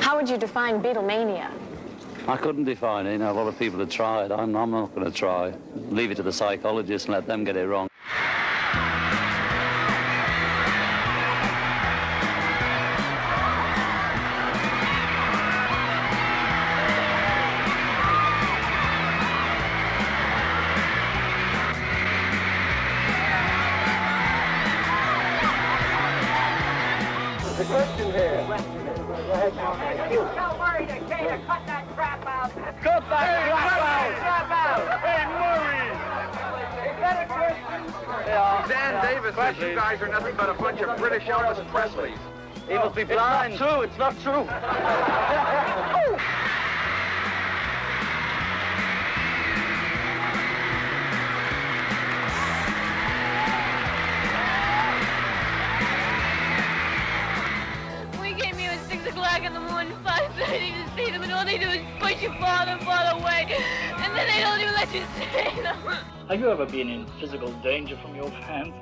How would you define Beatlemania? I couldn't define it. You know, a lot of people have tried. I'm not going to try. Leave it to the psychologists and let them get it wrong. The question here. Don't worry, Decatur. Cut that crap out. Cut that Crap out. Hey, Murray! Is that a question? Yeah. Dan Davis says you guys are nothing but a bunch of British Elvis Presleys. He must be blind. It's not true. It's not true. We came here at 6 o'clock in the morning, 5:30 to see them, and all they do is push you farther and farther away, and then they don't even let you see them. Have you ever been in physical danger from your fans?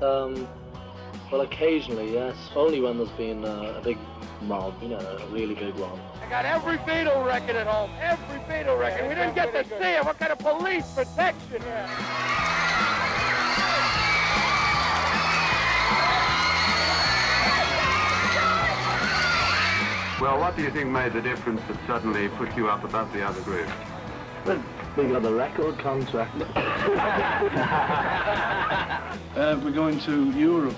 Well, occasionally, yes. Only when there's been a big mob, you know, a really big one. I got every Beatle record at home. Every Beatle record. We didn't get to see it. What kind of police protection here? Well, what do you think made the difference that suddenly put you up above the other group? Well, we got a record contract. We're going to Europe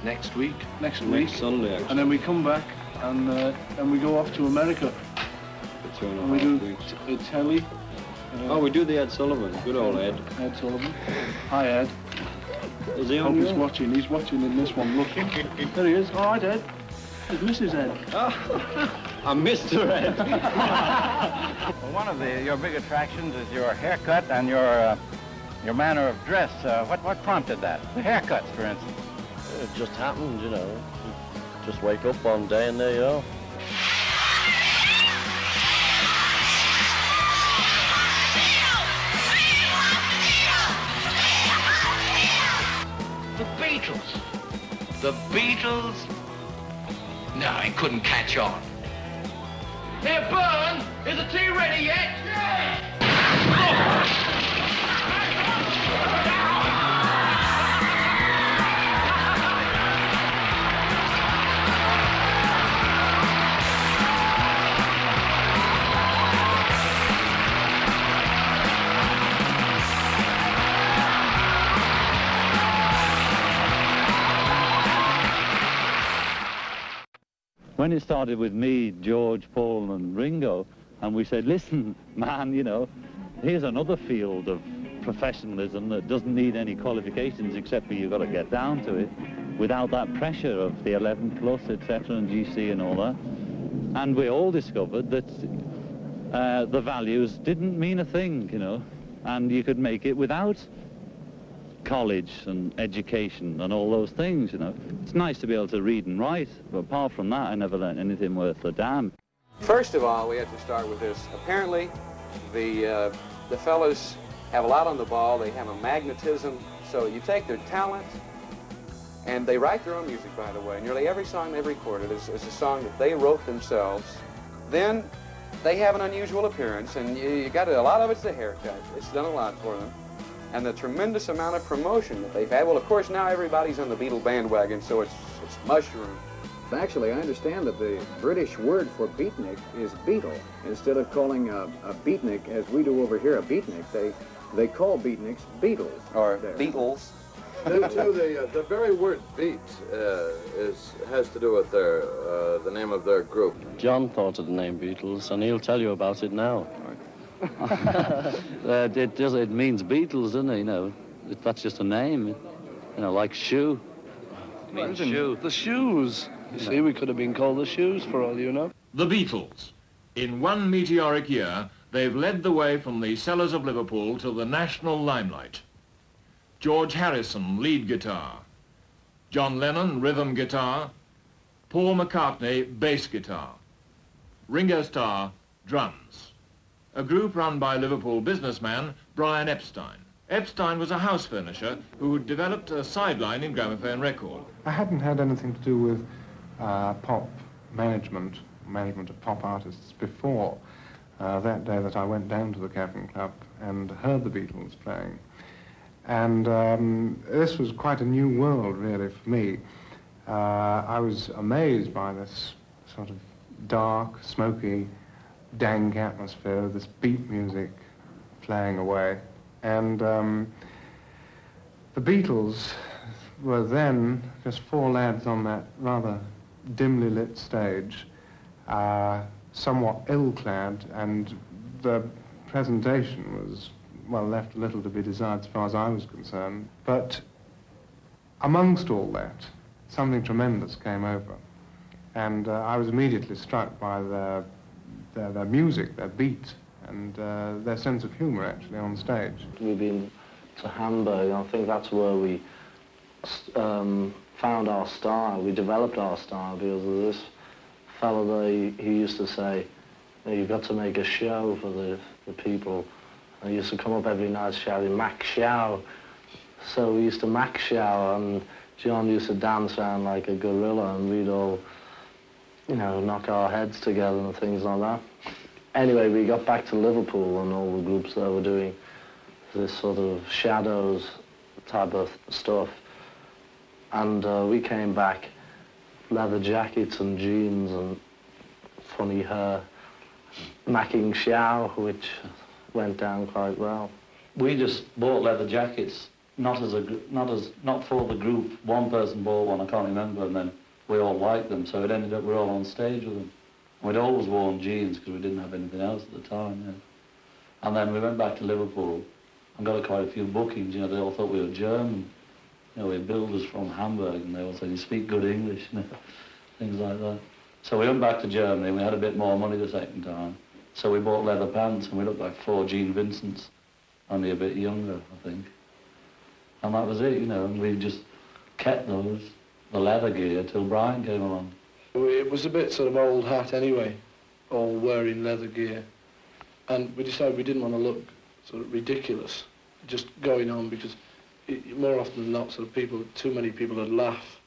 Next week? next week, Sunday, actually. and then we come back and we go off to America. And we do a telly. we do the Ed Sullivan. Good old Ed. Ed Sullivan. Hi, Ed. Is he Hope he's watching. He's watching in this one. Look. There he is. All right, Ed. It's Mrs. Ed. I'm Mr. Ed. Well, one of your big attractions is your haircut and your manner of dress. What prompted that? The haircuts, for instance. It just happened, you know. You just wake up one day and there you are. The Beatles. The Beatles? No, he couldn't catch on. Here, Byrne, is the tea ready yet? Yes! When it started with me, George, Paul and Ringo, and we said, listen, man, you know, here's another field of professionalism that doesn't need any qualifications except for you've got to get down to it without that pressure of the 11 plus, etc., and GC and all that. And we all discovered that the values didn't mean a thing, you know, and you could make it without college and education and all those things, you know. It's nice to be able to read and write, but apart from that, I never learned anything worth a damn. First of all, we have to start with this. Apparently, the fellas have a lot on the ball. They have a magnetism. So you take their talent, and they write their own music, by the way. Nearly every song they've recorded is a song that they wrote themselves. Then they have an unusual appearance, and you got a lot of it's the haircut. It's done a lot for them. And the tremendous amount of promotion that they've had. Well, of course, now everybody's on the Beatle bandwagon, so it's mushroom. Actually, I understand that the British word for beatnik is beetle. Instead of calling a beatnik, as we do over here, a beatnik, they call beatniks Beatles. Or Beatles. The very word beat has to do with the name of their group. John thought of the name Beatles, and he'll tell you about it now. It means Beatles, doesn't it? You know, that's just a name. You know, like shoe. It means shoe. The shoes. You see, we could have been called the shoes for all you know. The Beatles. In one meteoric year, they've led the way from the cellars of Liverpool to the national limelight. George Harrison, lead guitar. John Lennon, rhythm guitar. Paul McCartney, bass guitar. Ringo Starr, drums. A group run by Liverpool businessman Brian Epstein. Epstein was a house furnisher who developed a sideline in gramophone record. I hadn't had anything to do with pop management management of pop artists before that day that I went down to the Cavern Club and heard the Beatles playing. And this was quite a new world, really, for me. I was amazed by this sort of dark, smoky, dank atmosphere, this beat music playing away. And the Beatles were then just four lads on that rather dimly lit stage, somewhat ill-clad, and the presentation was, well, left a little to be desired as far as I was concerned. But amongst all that, something tremendous came over. And I was immediately struck by their music, their beat, and their sense of humour, actually, on stage. We've been to Hamburg, and I think that's where we found our style. We developed our style because of this fellow there. He used to say, you've got to make a show for the people. And he used to come up every night shouting, Mac Show. So we used to Mac Show, and John used to dance around like a gorilla, and we'd all, you know, knock our heads together and things like that. Anyway, we got back to Liverpool, and all the groups there were doing this sort of shadows type of stuff. And we came back, leather jackets and jeans and funny hair, macking show, which went down quite well. We just bought leather jackets, not for the group. One person bought one, I can't remember, and then we all liked them, so it ended up we're all on stage with them. We'd always worn jeans because we didn't have anything else at the time. Yeah. And then we went back to Liverpool and got quite a few bookings. You know, they all thought we were German. You know, we had builders from Hamburg, and they all said, you speak good English, you know, things like that. So we went back to Germany, and we had a bit more money the second time. So we bought leather pants, and we looked like four Gene Vincents, only a bit younger, I think. And that was it, you know, and we just kept those, the leather gear, till Brian came along. It was a bit sort of old hat anyway, all wearing leather gear. And we decided we didn't want to look sort of ridiculous, just going on, because more often than not, sort of too many people would laugh.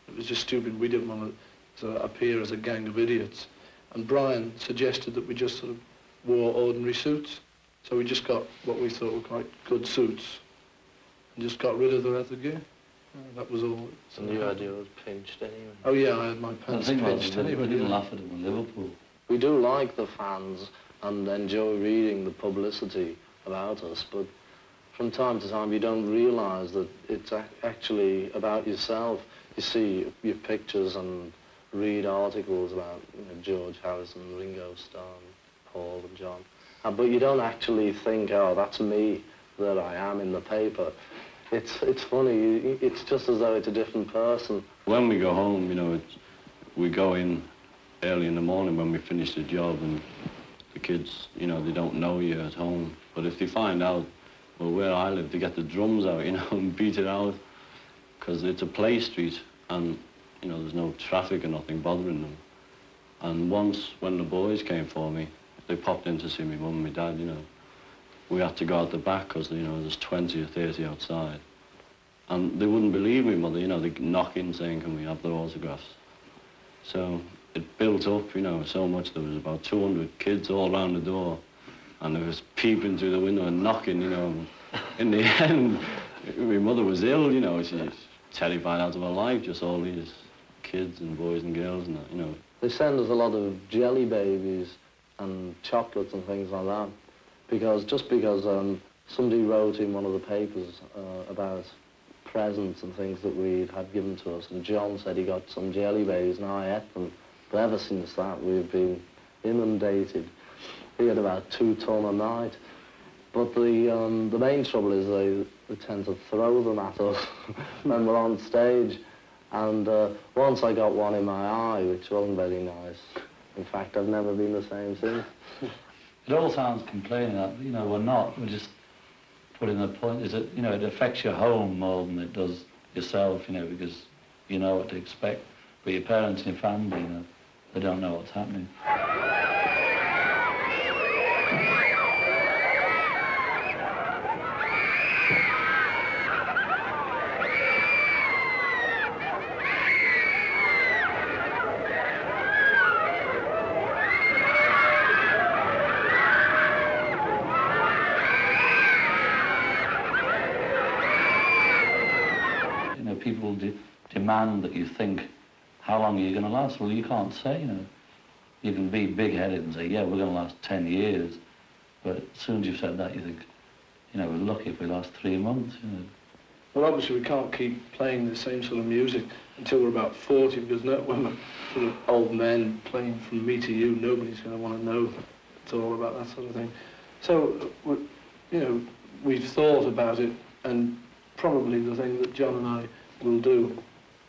It was just stupid. We didn't want to sort of appear as a gang of idiots. And Brian suggested that we just sort of wore ordinary suits. So we just got what we thought were quite good suits and just got rid of the leather gear. That was all. And your idea was pinched anyway. Oh yeah, I had my pants pinched anyway. We didn't laugh at them in Liverpool. We do like the fans and enjoy reading the publicity about us, but from time to time you don't realise that it's actually about yourself. You see your pictures and read articles about, you know, George Harrison, Ringo Starr, Paul and John, but you don't actually think, oh, that's me, that I am in the paper. It's funny, it's just as though it's a different person. When we go home, you know, we go in early in the morning when we finish the job, and the kids, you know, they don't know you at home. But if they find out, well, where I live, they get the drums out, you know, and beat it out, because it's a play street, and, you know, there's no traffic or nothing bothering them. And once, when the boys came for me, they popped in to see me mum and my dad, you know. We had to go out the back because, you know, there's 20 or 30 outside. And they wouldn't believe me, mother, you know, they'd knock in saying, can we have their autographs? So it built up, you know, so much. There was about 200 kids all around the door, and they was peeping through the window and knocking, you know. In the end, my mother was ill, you know, she was terrified out of her life, just all these kids and boys and girls and that, you know. They send us a lot of jelly babies and chocolates and things like that, because somebody wrote in one of the papers about presents and things that we'd had given to us, and John said he got some jelly babies, and I ate them. But ever since that, we've been inundated. We had about 2 ton a night. But the main trouble is they tend to throw them at us when we're on stage. And once I got one in my eye, which wasn't very nice. In fact, I've never been the same since. It all sounds complaining, you know, we're not. We're just putting the point, is that, you know, it affects your home more than it does yourself, you know, because you know what to expect. But your parents and your family, you know, they don't know what's happening. demand that you think, how long are you going to last? Well, you can't say, you know. You can be big-headed and say, yeah, we're going to last 10 years. But as soon as you've said that, you think, you know, we're lucky if we last 3 months, you know. Well, obviously, we can't keep playing the same sort of music until we're about 40, because when we're sort of old men playing From Me to You, nobody's going to want to know at all about that sort of thing. So, you know, we've thought about it, and probably the thing that John and I will do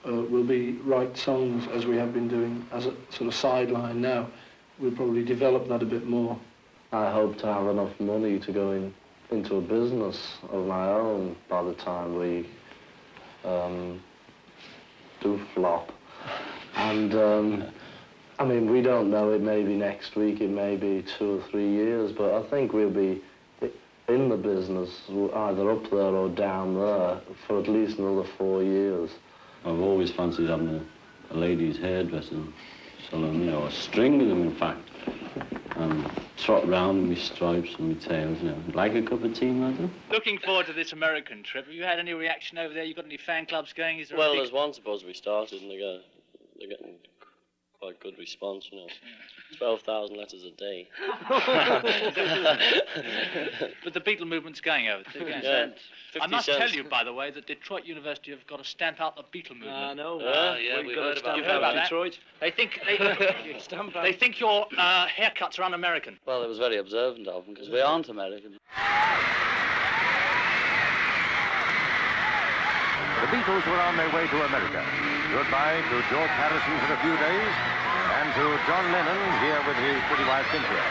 will be write songs, as we have been doing, as a sort of sideline now. We'll probably develop that a bit more. I hope to have enough money to go into a business of my own by the time we do flop. And, I mean, we don't know, it may be next week, it may be 2 or 3 years, but I think we'll be in the business, either up there or down there, for at least another 4 years. I've always fancied having a lady's hairdresser, selling, you know, a string of them, in fact, and trot round in my stripes and my tails, you know. Like a cup of tea, madam? Looking forward to this American trip. Have you had any reaction over there? You got any fan clubs going? Is there Well, there's one supposed to be started, and they're getting quite good response, you know. 12,000 letters a day. But the Beatle movement's going over there. Yeah, I must 50 tell cents. you, by the way, that Detroit University have got to stamp out the Beatle movement. No. Yeah, we've heard about You've heard about that? Detroit. They think your haircuts are un-American. Well, it was very observant of them, because we aren't American. The Beatles were on their way to America. Goodbye to George Harrison for a few days, and to John Lennon here with his pretty wife Cynthia.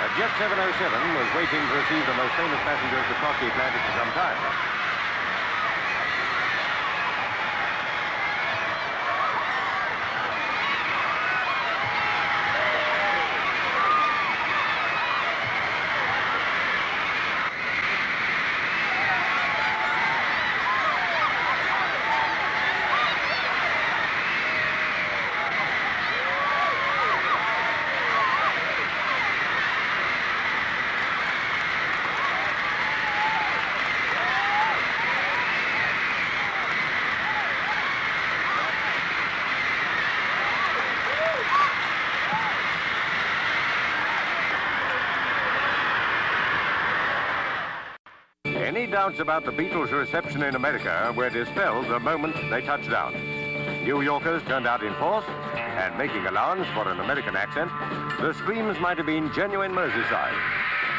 A Jet 707 was waiting to receive the most famous passengers across the Atlantic for some time. Any doubts about the Beatles' reception in America were dispelled the moment they touched down. New Yorkers turned out in force, and making allowance for an American accent, the screams might have been genuine Merseyside.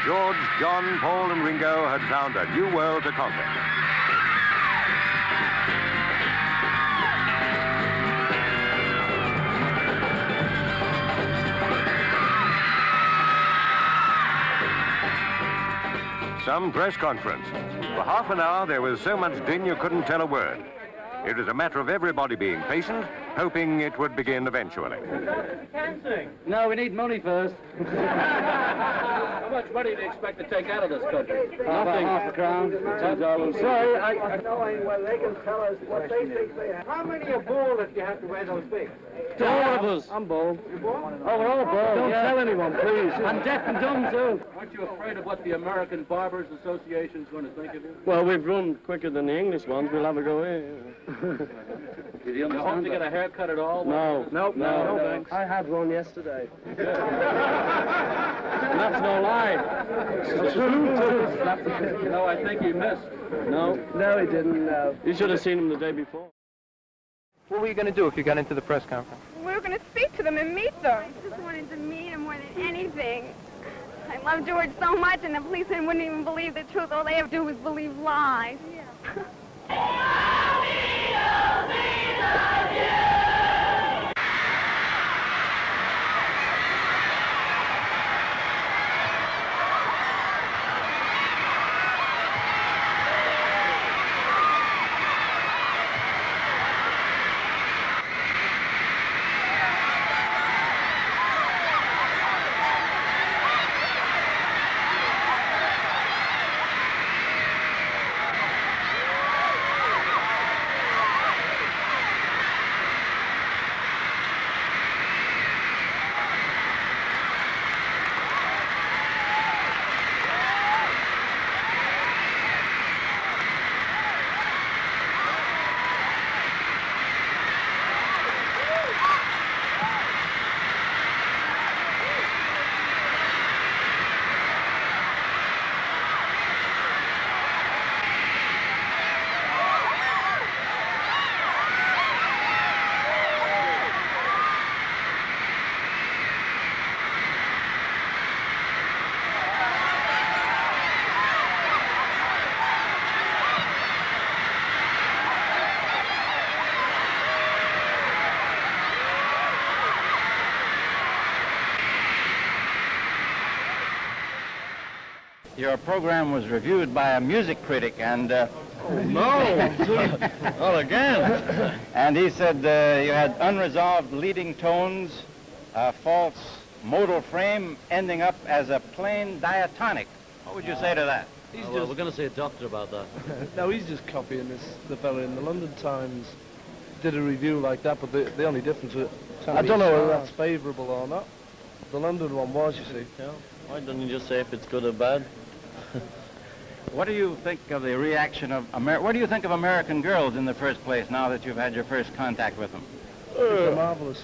George, John, Paul, and Ringo had found a new world to conquer. Some press conference. For half an hour, there was so much din you couldn't tell a word. It was a matter of everybody being patient, hoping it would begin eventually. No, we need money first. How much money do you expect to take out of this country? Nothing. Half a crown, $10. Sorry, I knowing whether they can tell us what they think they have. How many are bald if you have to wear those things? All of us. I'm bald. You're bald? Oh, we're all bald. Don't tell anyone, please. I'm deaf and dumb, too. Aren't you afraid of what the American Barbers Association is going to think of you? Well, we've run quicker than the English ones. We'll have a go here. Did you hope to get a haircut at all? No. Nope, no, thanks. I had one yesterday. And that's no lie. It's true. No, I think you missed. No. No, he didn't, no. You should have seen him the day before. What were you going to do if you got into the press conference? We were going to speak to them and meet them. I just wanted to meet him more than anything. I love George so much, and the policemen wouldn't even believe the truth. All they have to do is believe lies. your program was reviewed by a music critic, and No! Not again. and he said you had unresolved leading tones, a false modal frame, ending up as a plain diatonic. What would you say to that? Well, we're going to see a doctor about that. No, he's just copying this. The fellow in the London Times did a review like that, but the only difference was, I don't know whether that's favourable or not. The London one was, you see. Yeah. Why don't you just say if it's good or bad? What do you think of the reaction of what do you think of American girls in the first place, now that you've had your first contact with them? They're marvellous.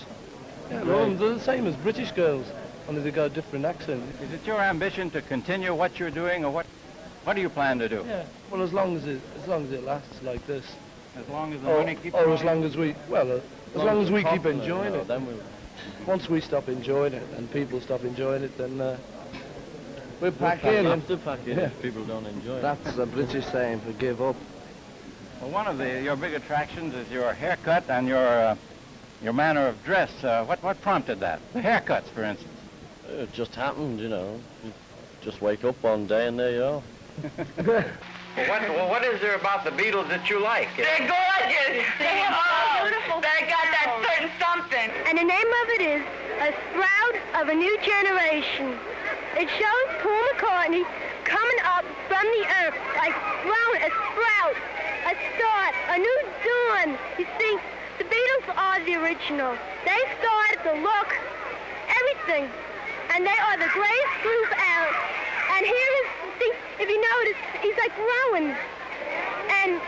Yeah, they're the same as British girls, only they got a different accent. Is it your ambition to continue what you're doing, or what do you plan to do? Yeah, well, as long as it lasts like this. As long as the money keeps Or going? as long as we, as long as we keep enjoying it. Then we'll... Once we stop enjoying it and people stop enjoying it, then we'll pack in. We'll have to pack in if people don't enjoy it. That's the British saying for give up. Well, one of your big attractions is your haircut and your manner of dress. What prompted that? The haircuts, for instance. It just happened, you know. You just wake up one day and there you are. What is there about the Beatles that you like? They're gorgeous. They're beautiful. They got that certain something. And the name of it is A Sprout of a New Generation. It shows Paul McCartney coming up from the earth, like growing a sprout, a start, a new dawn. You see, the Beatles are the original. They started the look, everything. And they are the greatest group out. And here is, see, if you notice, he's like growing. And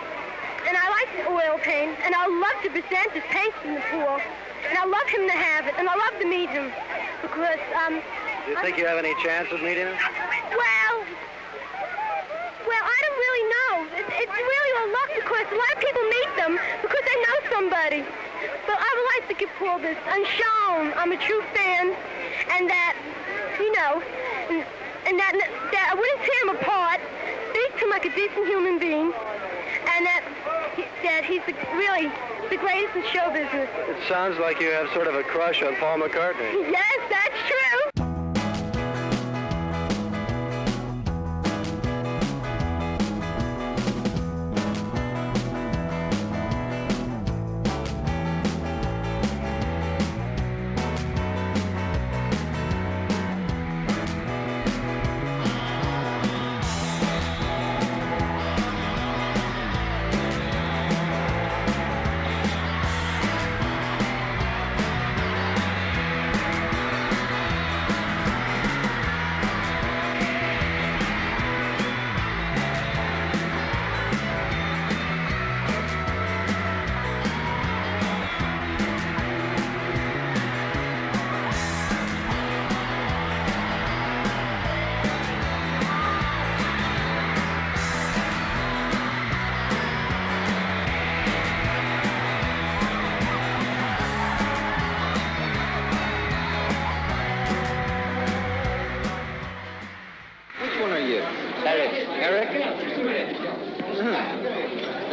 I like the oil paint, and I love to present his paints in the pool. And I love him to have it, and I love to meet him. Because, Do you think you have any chance of meeting him? well, I don't really know. It's really a luck, because a lot of people meet them because they know somebody. But I would like to give Paul this and show him I'm a true fan, and that, you know, and that I wouldn't tear him apart, speak to him like a decent human being, and that he's really the greatest in show business. It sounds like you have sort of a crush on Paul McCartney. Yes, that's true.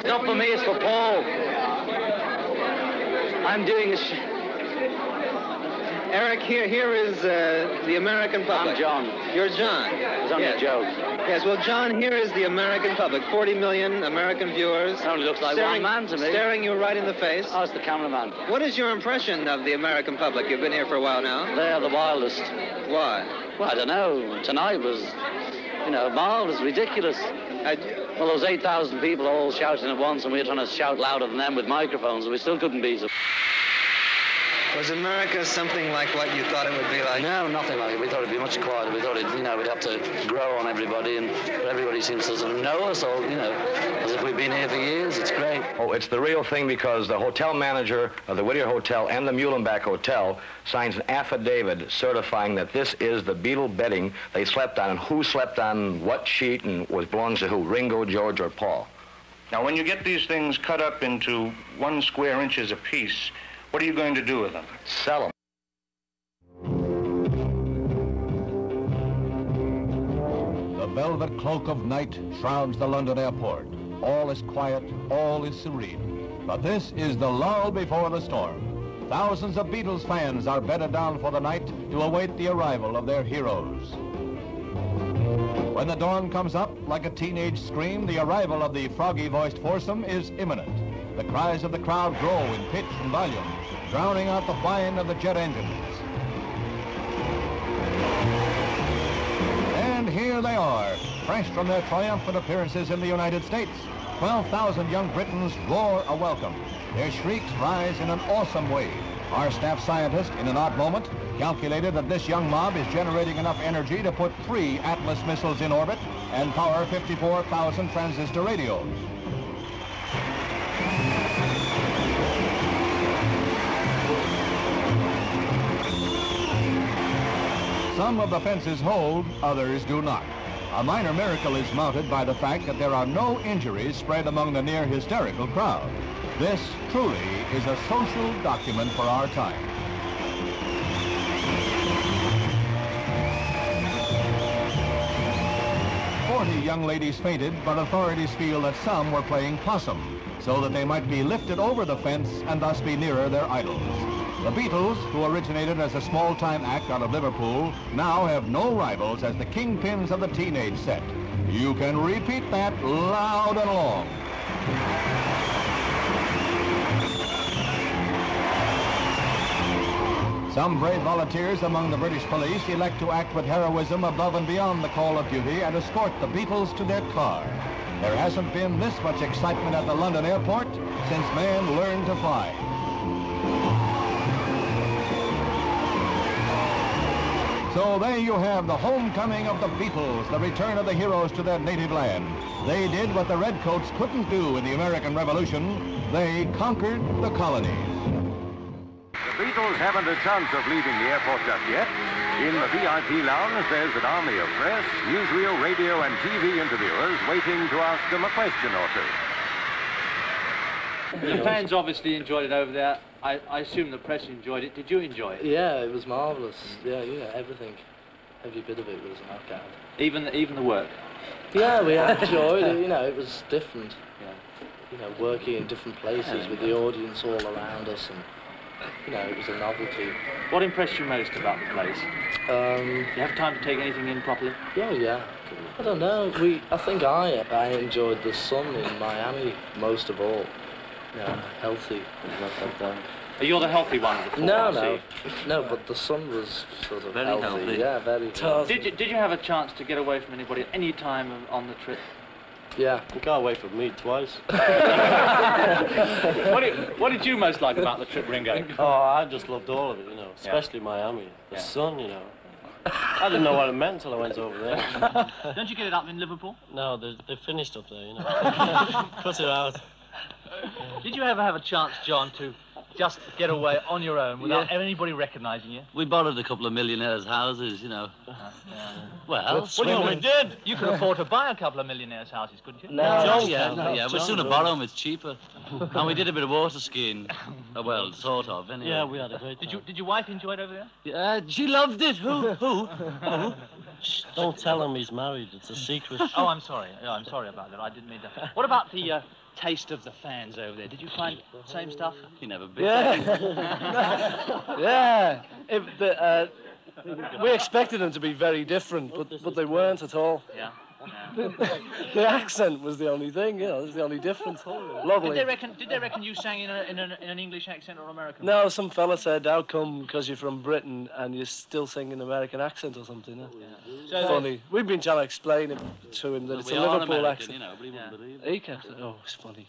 Not for me, it's for Paul. I'm doing Eric, here is the American public. I'm John. You're John. It's only a joke. Yes, well, John, here is the American public. 40 million American viewers. It only looks like one man to me. Staring you right in the face. Oh, it's the cameraman. What is your impression of the American public? You've been here for a while now. They're the wildest. Why? Well, I don't know. Tonight was, you know, marvelous, ridiculous. Well, there was 8,000 people all shouting at once, and we were trying to shout louder than them with microphones, and we still couldn't beat them. Was America something like what you thought it would be like? No, nothing like it. We thought it'd be much quieter. We thought we'd have to grow on everybody, and everybody seems to sort of know us all, you know, as if we've been here for years. It's great. Oh, it's the real thing, because the hotel manager of the Whittier Hotel and the Muhlenbach Hotel signs an affidavit certifying that this is the Beatle bedding they slept on, and who slept on what sheet and belongs to who, Ringo, George, or Paul. Now, when you get these things cut up into 1 square inches apiece, what are you going to do with them? Sell them. The velvet cloak of night shrouds the London airport. All is quiet, all is serene. But this is the lull before the storm. Thousands of Beatles fans are bedded down for the night to await the arrival of their heroes. When the dawn comes up like a teenage scream, the arrival of the froggy-voiced foursome is imminent. The cries of the crowd grow in pitch and volume, drowning out the whine of the jet engines. And here they are, fresh from their triumphant appearances in the United States. 12,000 young Britons roar a welcome. Their shrieks rise in an awesome wave. Our staff scientist, in an odd moment, calculated that this young mob is generating enough energy to put 3 Atlas missiles in orbit and power 54,000 transistor radios. Some of the fences hold, others do not. A minor miracle is mounted by the fact that there are no injuries spread among the near hysterical crowd. This truly is a social document for our time. "40 young ladies fainted, but authorities feel that some were playing possum, so that they might be lifted over the fence and thus be nearer their idols. The Beatles, who originated as a small-time act out of Liverpool, now have no rivals as the kingpins of the teenage set. You can repeat that loud and long. Some brave volunteers among the British police elect to act with heroism above and beyond the call of duty and escort the Beatles to their car. There hasn't been this much excitement at the London airport since man learned to fly. So there you have the homecoming of the Beatles, the return of the heroes to their native land. They did what the Redcoats couldn't do in the American Revolution. They conquered the colonies. The Beatles haven't a chance of leaving the airport just yet. In the VIP lounge, there's an army of press, newsreel, radio and TV interviewers waiting to ask them a question or two. The fans obviously enjoyed it over there. I assume the press enjoyed it. Did you enjoy it? Yeah, it was marvellous. Yeah, everything. Every bit of it was a knockout. Even the work? Yeah, we enjoyed it. It was different. Yeah. Working in different places with the audience all around us, and it was a novelty. What impressed you most about the place? Do you have time to take anything in properly? Yeah. I don't know. I think I enjoyed the sun in Miami most of all. Healthy. You're the healthy one of the four, No, but the sun was sort of very healthy. Yeah, very healthy. Did you have a chance to get away from anybody at any time on the trip? Yeah. You got away from me twice. What did you most like about the trip, Ringo? Oh, I just loved all of it, especially Miami. The sun, I didn't know what it meant until I went over there. Don't you get it up in Liverpool? No, they finished up there, Cut it out. Did you ever have a chance, John, to just get away on your own without anybody recognising you? We borrowed a couple of millionaires' houses, Well, we did. You could afford to buy a couple of millionaires' houses, couldn't you? Yeah, we'd sooner borrow them, it's cheaper. And we did a bit of water skiing. Well, sort of, anyway. Yeah, we had a great time. Did your wife enjoy it over there? Yeah, she loved it. Who? Shh, don't tell him he's married, it's a secret. Oh, I'm sorry. I'm sorry about that. I didn't mean that. What about the taste of the fans over there? Did you find the same stuff? You never been. Yeah. We expected them to be very different, but they weren't at all. Yeah. The accent was the only thing, it was the only difference. Lovely. Did they reckon you sang in an English accent or American? No, some fella said, "How come because you're from Britain and you still sing an American accent or something?" So funny. We've been trying to explain it to him that it's a Liverpool accent. But he wouldn't believe it. He kept saying, "Oh, it's funny."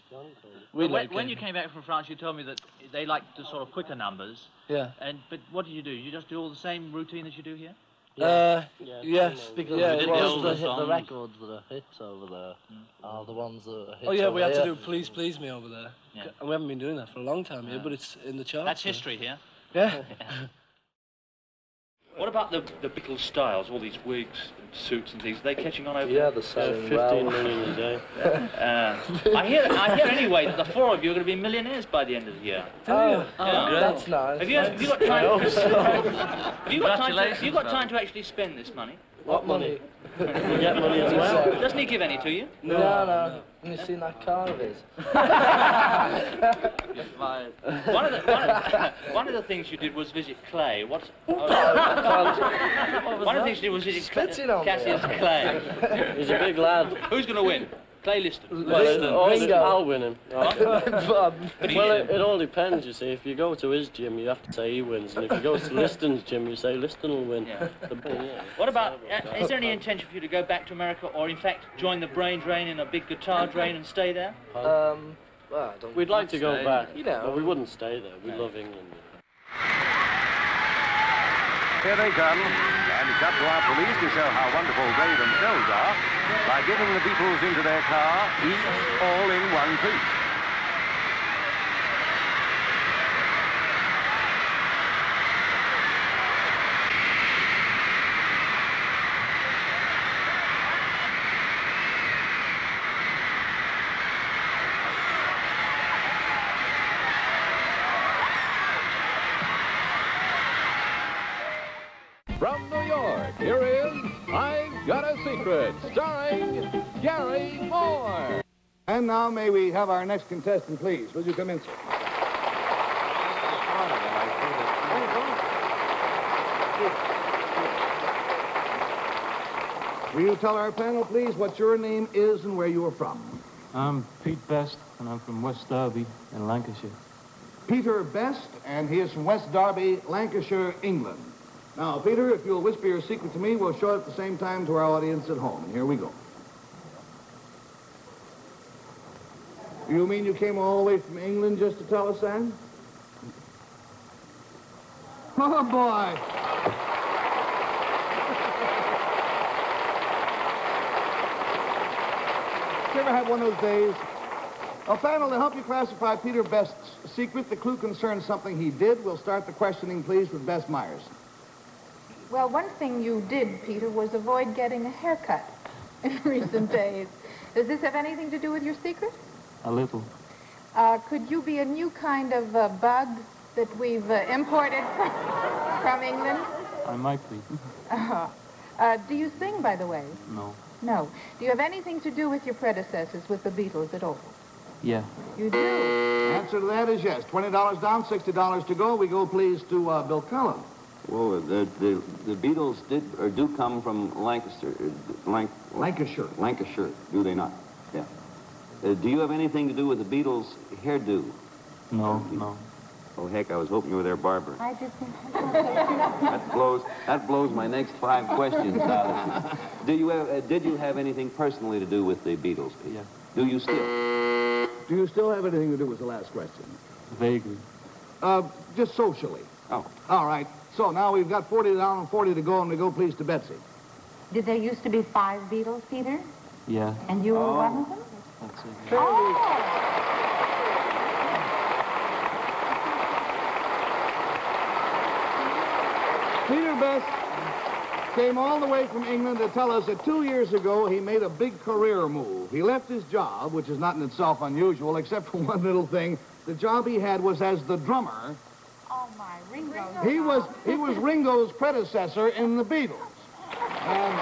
When you came back from France, you told me that they liked the sort of quicker numbers. Yeah. But what did you do? You just do all the same routine as you do here? Yes, because it was the records that are hits over there are the ones that are hits. Oh yeah, we had here. to do Please Please Me over there. Yeah. And we haven't been doing that for a long time here, but it's in the charts. That's history here. Yeah. What about the Beatles styles, all these wigs and suits and things? Are they catching on over there? Yeah, they're selling 15 million a day. I hear anyway that the four of you are going to be millionaires by the end of the year. That's nice. Have you got time? Have you got time to actually spend this money? What money? You get money as well. Doesn't he give any to you? No. You seen that car of his? One of the things you did was visit Clay. One of the things you did was visit Cassius Clay. He's a big lad. Who's going to win? Clay Liston. I'll win him. Well, It all depends, you see. If you go to his gym, you have to say he wins. And if you go to Liston's gym, you say Liston will win. Yeah. What about, is there any intention for you to go back to America or, in fact, join the brain drain in a big guitar drain and stay there? Well, We'd like to go back. You know. But we wouldn't stay there. We love England. Here they come, and it's up to our police to show how wonderful they themselves are by getting the Beatles into their car, each all in one piece. From New York, here is I've Got a Secret, starring Gary Moore. And now may we have our next contestant, please. Will you come in, sir? Will you tell our panel, please, what your name is and where you are from? I'm Pete Best, and I'm from West Derby in Lancashire. Peter Best, and he is from West Derby, Lancashire, England. Now, Peter, if you'll whisper your secret to me, we'll show it at the same time to our audience at home. And here we go. You mean you came all the way from England just to tell us that? Oh, boy. You ever had one of those days? A panel to help you classify Peter Best's secret. The clue concerns something he did. We'll start the questioning, please, with Bess Myers. Well, one thing you did, Peter, was avoid getting a haircut in recent days. Does this have anything to do with your secret? A little. Could you be a new kind of bug that we've imported from England? I might be. Do you sing, by the way? No. No. Do you have anything to do with your predecessors, with the Beatles at all? Yeah. You do? Answer to that is yes. $20 down, $60 to go. We go, please, to Bill Cullen. Well, the Beatles do come from Lancaster. Lancashire. Lancashire, do they not? Yeah. Do you have anything to do with the Beatles' hairdo? No. Oh, heck, I was hoping you were their barber. I just think... That blows my next 5 questions out of it. Did you have anything personally to do with the Beatles? Yeah. Do you still? Do you still have anything to do with the last question? Vaguely. Just socially. Oh. All right. So now we've got 40 down and 40 to go, and we go, please, to Betsy. Did there used to be 5 Beatles, Peter? Yeah. And you were one of them? That's it. Oh! Peter Best came all the way from England to tell us that 2 years ago he made a big career move. He left his job, which is not in itself unusual, except for one little thing. The job he had was as the drummer. Oh, my, Ringo. He was Ringo's predecessor in the Beatles. And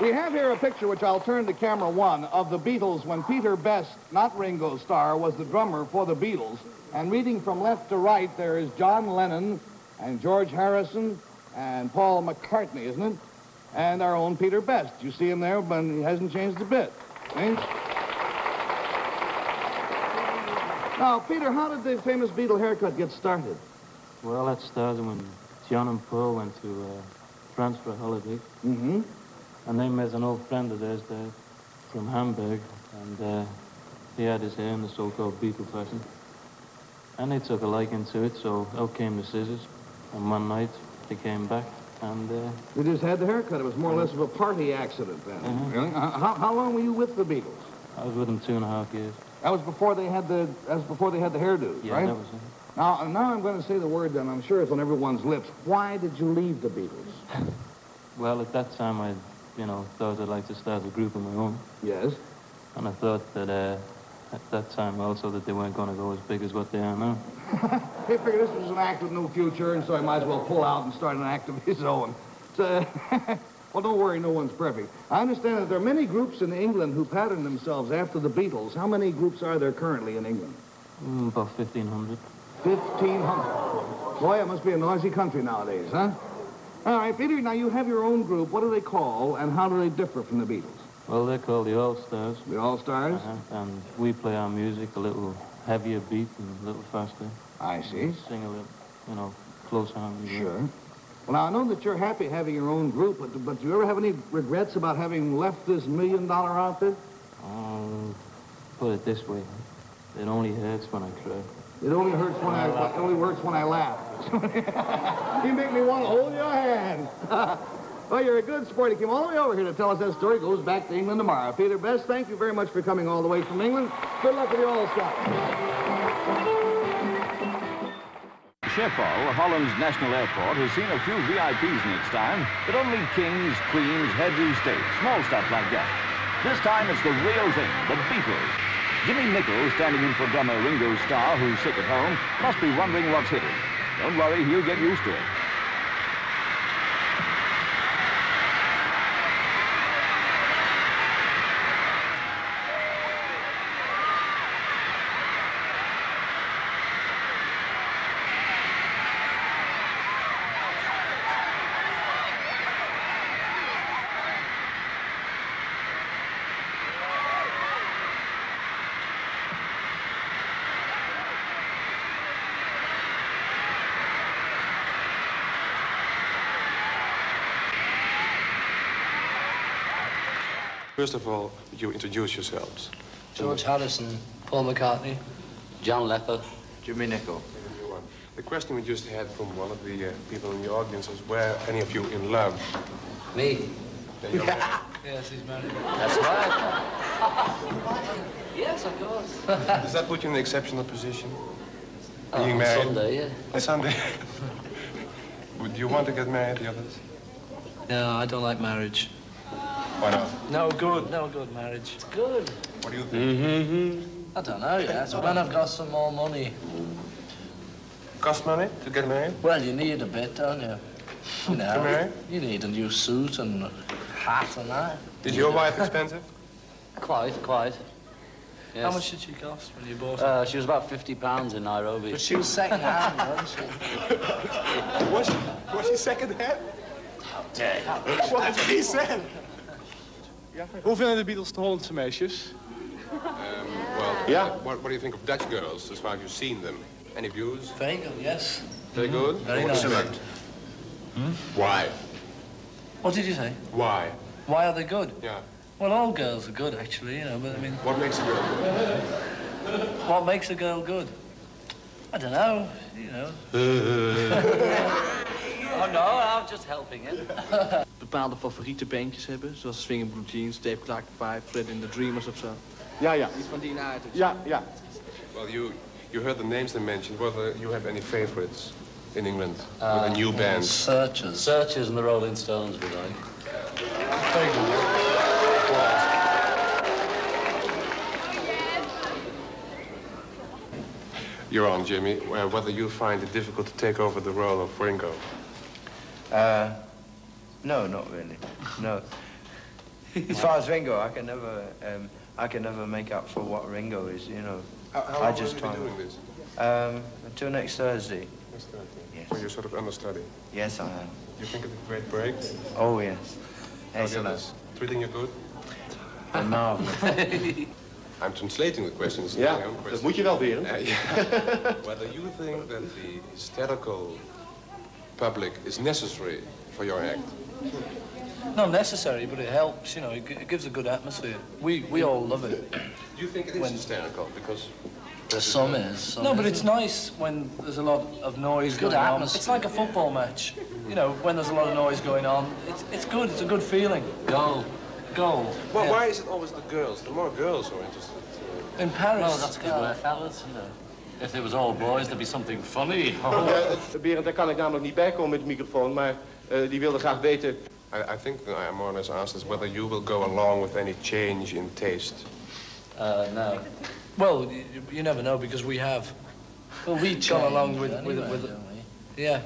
we have here a picture, which I'll turn to camera 1, of the Beatles when Peter Best, not Ringo Starr, was the drummer for the Beatles. And reading from left to right, there is John Lennon and George Harrison and Paul McCartney, isn't it? And our own Peter Best. You see him there, but he hasn't changed a bit. See? Now, Peter, how did the famous Beatle haircut get started? Well, that started when John and Paul went to France for a holiday. Mm-hmm. And they met an old friend of theirs there from Hamburg, and he had his hair in the so-called Beatle fashion. And they took a liking to it, so out came the scissors. And one night, they came back, and... They just had the haircut. It was more or less of a party accident then. Really? How long were you with the Beatles? I was with them 2.5 years. That was before they had the hairdos, yeah, right? Yeah, that was it. Now I'm going to say the word, and I'm sure it's on everyone's lips. Why did you leave the Beatles? Well, at that time, I thought I'd like to start a group of my own. Yes. And I thought that at that time also that they weren't going to go as big as what they are now. He figured this was an act with no future, and so he might as well pull out and start an act of his own. So, well, don't worry, no one's perfect. I understand that there are many groups in England who pattern themselves after the Beatles. How many groups are there currently in England? About 1,500. 1,500. Boy, it must be a noisy country nowadays, huh? All right, Peter, now you have your own group. What do they call, and how do they differ from the Beatles? Well, they're called the All-Stars. The All-Stars? And we play our music a little heavier beat and a little faster. I see. Sing a little, you know, close harmony. Sure. Well, now, I know that you're happy having your own group, but do you ever have any regrets about having left this $1 million outfit? Put it this way, it only hurts when I cry. It only hurts when it only hurts when I laugh. You make me want to hold your hand. Well, you're a good sport. You came all the way over here to tell us that story. Goes back to England tomorrow. Peter Best, thank you very much for coming all the way from England. Good luck with the All-Stars. Schiphol, Holland's national airport, has seen a few VIPs in its time, but only kings, queens, heads of state, small stuff like that. This time it's the real thing, the Beatles. Jimmy Nichols, standing in for drummer Ringo Starr, who's sick at home, must be wondering what's hit him. Don't worry, he'll get used to it. First of all, you introduce yourselves. George Harrison, Paul McCartney, John Lepper, Jimmy Nichols. The question we just had from one of the people in the audience is, were any of you in love? Me. Yes, he's married. That's right. Yes, of course. Does that put you in an exceptional position? Being married? Sunday, yeah. On Sunday. Would you want to get married, the others? No, I don't like marriage. Why not? No good marriage. It's good. What do you think? I don't know, yes. When I've got some more money. Cost money to get married? Well, you need a bit, don't you? You know, To marry? you need a new suit and a hat and that. Is your wife expensive? Quite. Yes. How much did she cost when you bought her? She was about £50 in Nairobi. But she was second hand, wasn't she? Was she second hand? How dare you? Well, that's what he said. Hoe vinden de Beatles de Hollandse meisjes? What do you think of Dutch girls, as far as you've seen them? Any views? Very good, yes. Very good? Very nice. Excellent. Why? What did you say? Why? Why are they good? Yeah. Well, all girls are good, actually, you know, but I mean... What makes a girl good? What makes a girl good? I don't know, you know. Oh, no, I'm just helping him. Bepaalde favoriete bandjes hebben, zoals Swinging Blue Jeans, Dave Clark 5, Fred and the Dreamers of zo. Ja. Iets van die aard. Ja. Well, you heard the names they mentioned. Whether you have any favorites in England with a new band? Searchers and the Rolling Stones, we like. Very good. You're on, Jimmy. Whether you find it difficult to take over the role of Ringo? No, not really. No. As far as Ringo, I can never make up for what Ringo is, you know. How long have you been doing this? Until next Thursday. Next Thursday. Yes. So you're sort of understudy? Yes, I am. You think it's a great break? Oh, yes. Excellent. Treating you good? Marvelous. I'm translating the questions. Ja, my own questions. dat moet je wel, Berend. Whether you think that the hysterical public is necessary for your act? Not necessary, but it helps, you know, it gives a good atmosphere. We all love it. Do you think it is hysterical? Because... Some is. No, but it's nice when there's a lot of noise going on. It's like a football match. You know, when there's a lot of noise going on, it's good. It's a good feeling. Goal. Well, yeah. Why is it always the girls? The more girls are interested. In Paris. Well, that's because we're fellas, you know. If it was all boys, there'd be something funny. Berend, daar kan ik namelijk niet bij komen met de microfoon, maar die wilde graag weten... I think I more or less asked is whether you will go along with any change in taste No. Well, you never know because we have. Well, we gone along with yeah.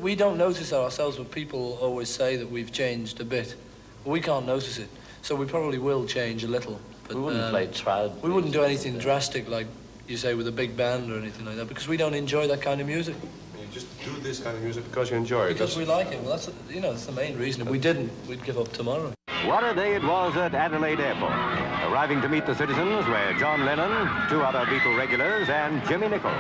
We don't notice that ourselves, but people always say that we've changed a bit. But we can't notice it, so we probably will change a little. But, we wouldn't play trad. We wouldn't do anything drastic like you say with a big band or anything like that because we don't enjoy that kind of music. You just do this kind of music because you enjoy it. Because we like it. Well, that's that's the main reason. If we didn't, we'd give up tomorrow. What a day it was at Adelaide Airport. Arriving to meet the citizens were John Lennon, 2 other Beatle regulars, and Jimmy Nicol.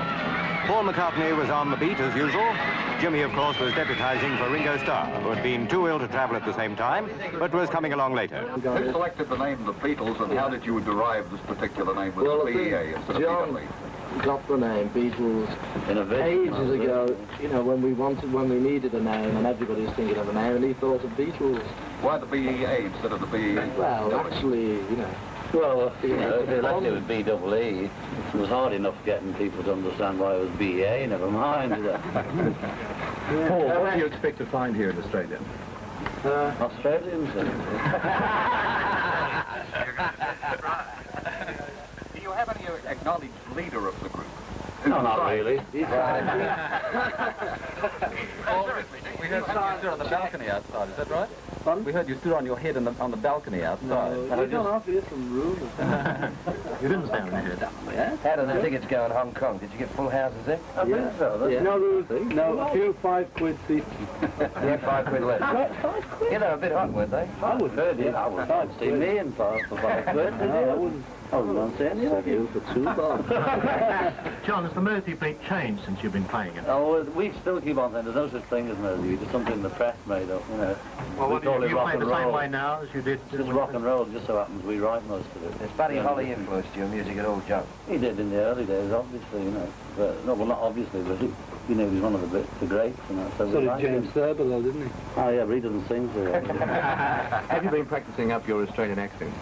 Paul McCartney was on the beat as usual. Jimmy, of course, was deputising for Ringo Starr, who had been too ill to travel at the same time, but was coming along later. Who selected the name the Beatles, and how did you derive this particular name with BEA instead of Beatlemania? Got the name Beatles in a ages ago, when we needed a name and everybody was thinking of a name and he thought of Beatles. Why the BEA instead of the BE? Well, actually, Well, if they left it with BEE, it was hard enough getting people to understand why it was BEA, never mind. Paul, what do you expect to find here in Australia? Australians. Do you have any acknowledged leader of the group? No, not really. We heard you stood on the balcony outside, is that right? Pardon? We heard you stood on your head on the balcony outside. No, we don't have to get some room. You didn't stand here. Yeah? How do the tickets go in Hong Kong? Did you get full houses there? I think so. Yeah. No, a few 5 quid seats. Yeah, 5 quid less. Yeah, they were a bit hot, weren't they? I would heard it. I would I'd see me in for 5 quid. No, I wouldn't. I wouldn't say anything. You for 2 bob. John, has the Mersey beat changed since you've been playing it? Oh, we still keep on saying there's no such thing as Mersey. It's something the press made up, Well, what do you play the same way now as you did? Just rock and roll, just so happens we write most of it. Has Buddy Holly influenced your music at all, John? He did in the early days, obviously, But, no, well, not obviously, but he was one of the greats, So did James Thurber, though, didn't he? Oh, yeah, but he doesn't sing so well. Have you been practising up your Australian accent?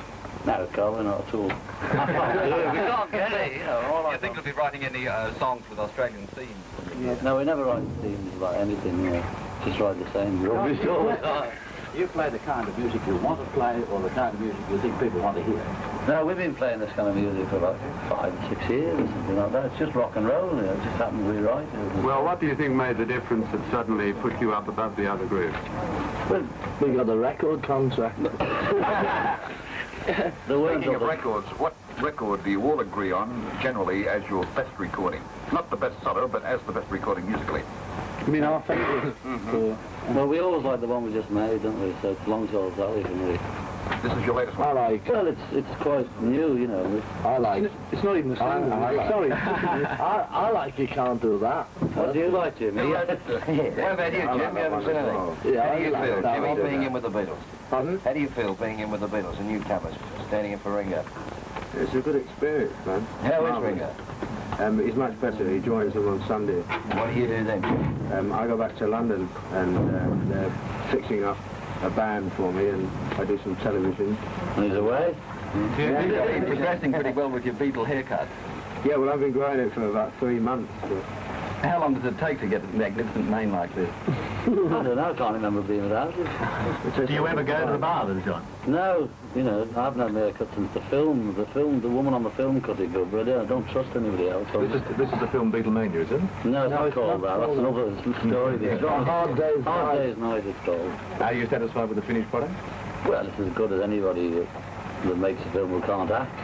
No, Carl, not at all. We can't get it, You think you'll be writing any songs with Australian themes? No, we never write themes about anything, Just write the same rubbish all the time. You play the kind of music you want to play, or the kind of music you think people want to hear? No, we've been playing this kind of music for about 5 or 6 years or something like that. It's just rock and roll, It just happens we write it. Well, what do you think made the difference that suddenly put you up above the other groups? Well, we got a record contract. Speaking of records, what record do you all agree on, generally, as your best recording? Not the best seller, but as the best recording musically. I mean, our favourite. Well, we always like the one we just made, don't we? So it belongs to old Sally for me. This is your latest one? I like. Well, it's quite new, I like. It's not even the same. Sorry. I like You Can't Do That. What do you like, Jimmy? What about you, Jim? You haven't seen anything? Yeah, How do you feel, Jimmy, being in with the Beatles? Pardon? How do you feel being in with the Beatles, a newcomer, standing in for Ringo? It's a good experience, man. How is Ringo? He's much better. He joins them on Sunday. What do you do then? I go back to London and they're fixing up a band for me and I do some television. And he's away? You're progressing pretty well with your Beatle haircut. Yeah, well, I've been growing it for about 3 months. So. How long does it take to get a magnificent mane like this? I don't know, I can't remember being without it. Do you ever go to the bar then, John? No, I haven't had my haircut since the film. The woman on the film cut it good, but I don't trust anybody else. This is the film Beatlemania, is it? No, it's not called that. That's another story. It's Hard Day's Night, it's called. Are you satisfied with the finished product? Well, it's as good as anybody that makes a film who can't act,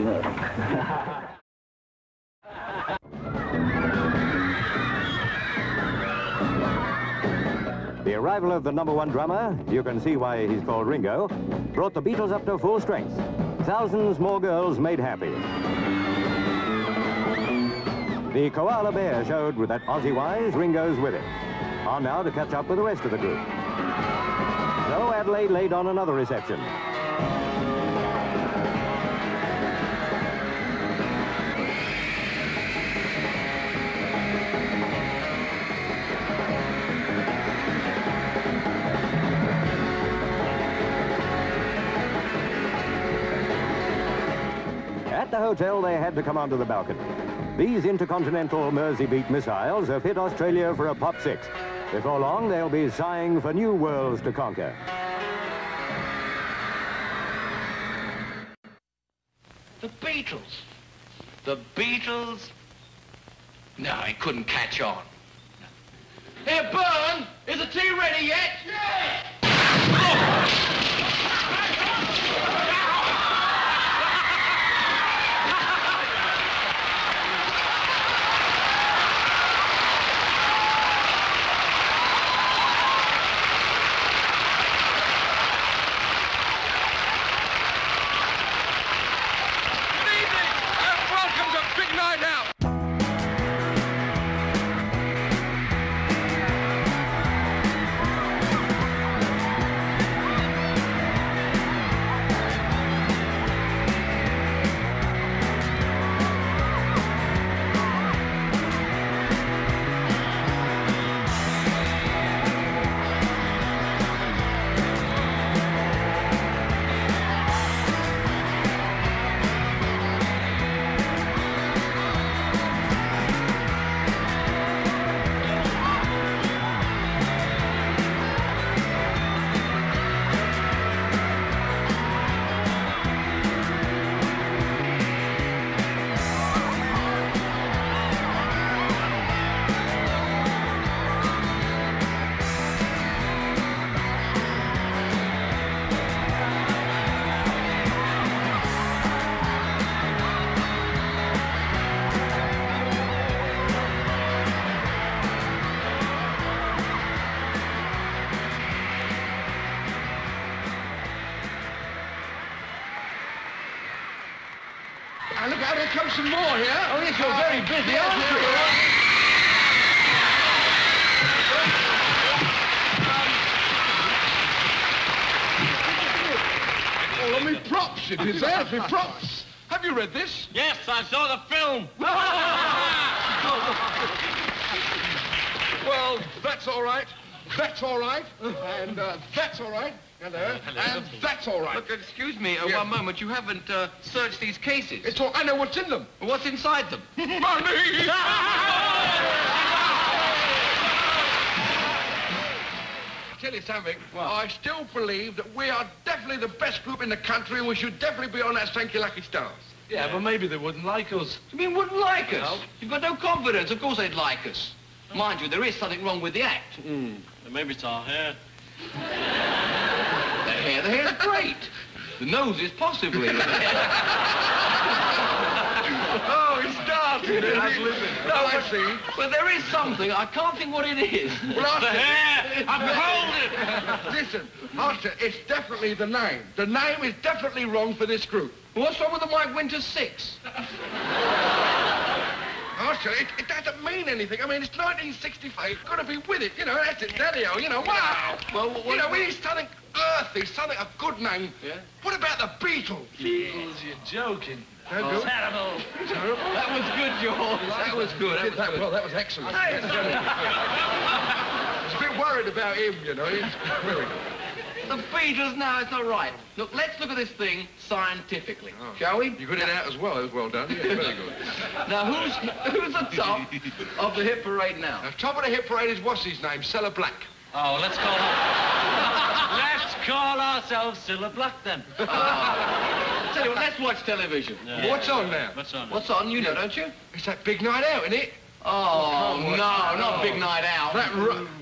The arrival of the #1 drummer, you can see why he's called Ringo, brought the Beatles up to full strength. Thousands more girls made happy. The koala bear showed with that Aussie wise, Ringo's with it. On now to catch up with the rest of the group. So Adelaide laid on another reception. At the hotel, they had to come onto the balcony. These intercontinental Mersey beat missiles have hit Australia for a pop 6. Before long, they'll be sighing for new worlds to conquer. Beatles. The Beatles? No, he couldn't catch on. Here, Byrne, is the tea ready yet? Yes! Look out, there comes some more here. Oh, yes, you're very busy, aren't you? All of me props, it is there, me props. Have you read this? Yes, I saw the film. Well, that's all right. That's all right. And that's all right. Hello. And that's all right. Look, excuse me, Yeah. one moment. You haven't searched these cases. It's all, I know what's in them. What's inside them? Money! Tell you something, I still believe that we are definitely the best group in the country and we should definitely be on that Thank You Lucky Stars. Yeah, but maybe they wouldn't like us. You mean wouldn't like us? You've got no confidence. Of course they'd like us. Mind you, there is something wrong with the act. Maybe it's our hair. The hair's great. The nose is possibly. Oh, he started. No, I see. But there is something. I can't think what it is. Well, It's the hair. I've told it. Listen, Arthur, it's definitely the name. The name is definitely wrong for this group. What's wrong with the Mike Winter 6? Arthur, it doesn't mean anything. I mean, it's 1965. You've got to be with it. You know, that's it, daddy-o. You know, wow. Well, you know, we need something earthy, something, a good name. Yeah? What about the Beatles? Beatles, you're joking. No good? Terrible. Terrible? That was good, George. That was good. Did that well. That was excellent. I was a bit worried about him, you know. He's very good. The Beatles, no, it's not right. Look, let's look at this thing scientifically, shall we? You got it out as well. That was well done. Yeah, very good. Now, who's the top of the hit parade now? The top of the hit parade is what's his name? Cilla Black. Oh, let's call ourselves Cilla Black then. Tell you what, let's watch television. Yeah. What's on now? What's on? You know, don't you? It's that Big Night Out, isn't it? Oh, no, not Big Night Out.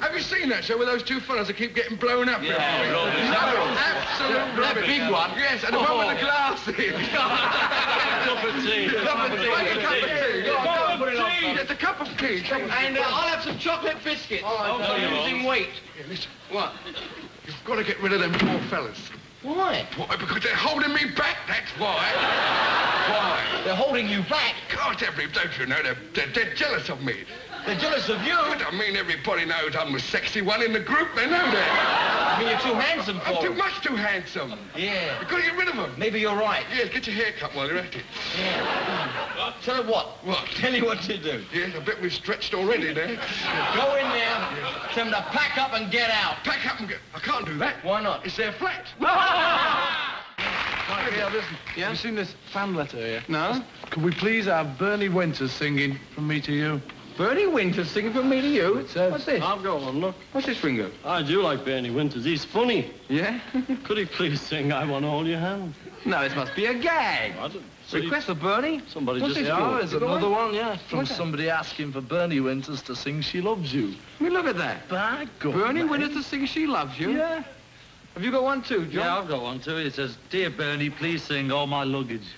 Have you seen that show with those two fellas that keep getting blown up? Yeah, rubbish. No, absolute That rubbish. big one? Yes, and the one with the glasses. Cup of tea. Cup of tea. Make a cup of tea. Cup of tea. It's a cup of tea. And I'll have some chocolate biscuits. Oh, I'm losing weight. Yeah, listen, What? you've got to get rid of them poor fellas. Why? Why? Because they're holding me back, that's why. Why? They're holding you back. God, don't you know, they're jealous of me. They're jealous of you. But I mean, everybody knows I'm the sexy one in the group, they know that. I mean, you're too handsome for I'm too them. much too handsome. Yeah. You've got to get rid of them. Maybe you're right. Yes, get your hair cut while you're at it. Yeah. Tell you what. What? Tell you what to do. Yes, I bet we've stretched already there. Go in there, tell them to pack up and get out. Pack up and get... I can't do that. Why not? It's their flat. Yeah, listen. Yeah? Have you seen this fan letter here? No? Could we please have Bernie Winters singing From Me to You? Bernie Winters singing From Me to You? It says. What's this? I'll go on, look. What's this, Ringo? I do like Bernie Winters. He's funny. Yeah? Could he please sing I Want to Hold Your Hand? No, it must be a gag. Request for Bernie? Somebody What's just... this Yeah, for? there's You got another one? one, yeah, from somebody asking for Bernie Winters to sing She Loves You. I mean, look at that. By God, Bernie mate. Winters to sing She Loves You? Yeah. Have you got one too, John? Yeah, I've got one too. It says, "Dear Bernie, please sing All My Luggage."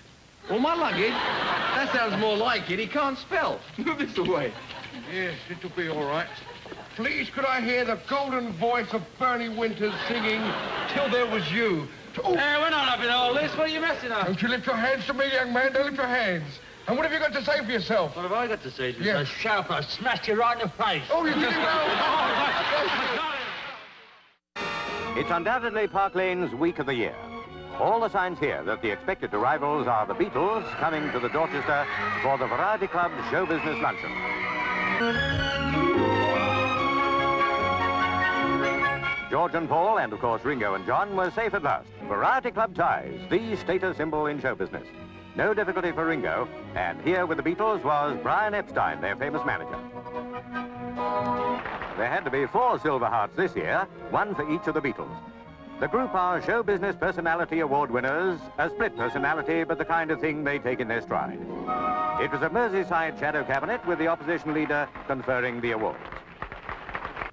All my luggage? That sounds more like it. He can't spell. Move this away. Yes, it'll be all right. Please, could I hear the golden voice of Bernie Winters singing Till There Was You? Oh. Hey, we're not having all this. What are you messing up? Don't you lift your hands to me, young man. Don't lift your hands. And what have you got to say for yourself? What have I got to say to you? Yes. Sharp, I smashed you right in the face. Oh, you didn't know? It's undoubtedly Park Lane's week of the year. All the signs here that the expected arrivals are the Beatles coming to the Dorchester for the Variety Club Show Business Luncheon. George and Paul, and of course Ringo and John, were safe at last. Variety Club ties, the status symbol in show business. No difficulty for Ringo, and here with the Beatles was Brian Epstein, their famous manager. There had to be 4 Silver Hearts this year, 1 for each of the Beatles. The group are Show Business Personality Award winners, a split personality, but the kind of thing they take in their stride. It was a Merseyside shadow cabinet with the opposition leader conferring the awards.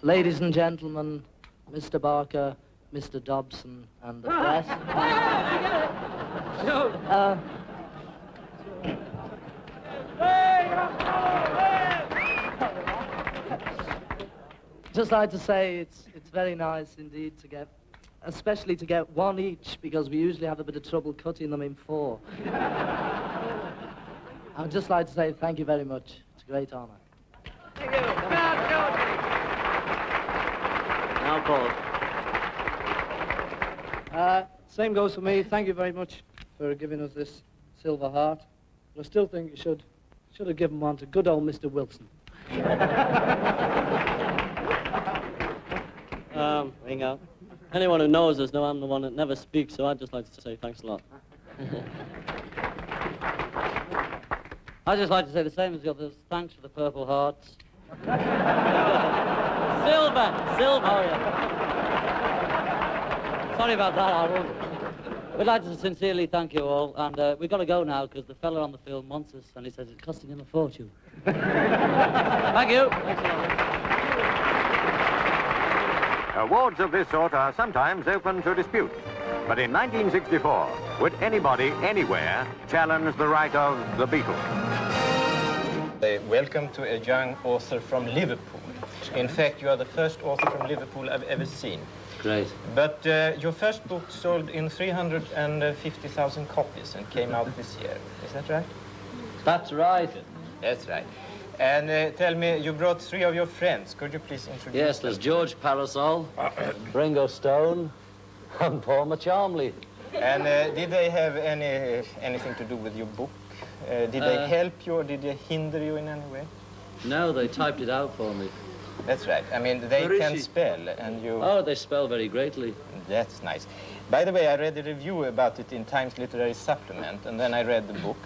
Ladies and gentlemen, Mr. Barker, Mr. Dobson, and the press. Just like to say it's very nice indeed to get, especially to get 1 each, because we usually have a bit of trouble cutting them in 4. I'd just like to say thank you very much. It's a great honor. Now, Paul. Same goes for me. Thank you very much for giving us this Silver Heart. But I still think you should have given one to good old Mr. Wilson. Ringo. Anyone who knows us know I'm the one that never speaks, so I'd just like to say thanks a lot. I'd just like to say the same as the others. Thanks for the Purple Hearts. Silver! Oh, yeah. Sorry about that, I won't. We'd like to sincerely thank you all, and we've got to go now because the fella on the film wants us, and he says it's costing him a fortune. Thank you. Thanks a lot. Awards of this sort are sometimes open to dispute. But in 1964, would anybody, anywhere, challenge the right of the Beatles? Welcome to a young author from Liverpool. In fact, you are the first author from Liverpool I've ever seen. Great. But your first book sold in 350,000 copies and came out this year. Is that right? That's right. That's right. And tell me, you brought 3 of your friends. Could you please introduce Yes, them? there's George Parasol, Ringo Stone, and Paul Machamley. And did they have anything to do with your book? Did they help you or did they hinder you in any way? No, they typed it out for me. That's right. I mean, they can spell and you... Oh, they spell very greatly. That's nice. By the way, I read a review about it in Times Literary Supplement, and then I read the book.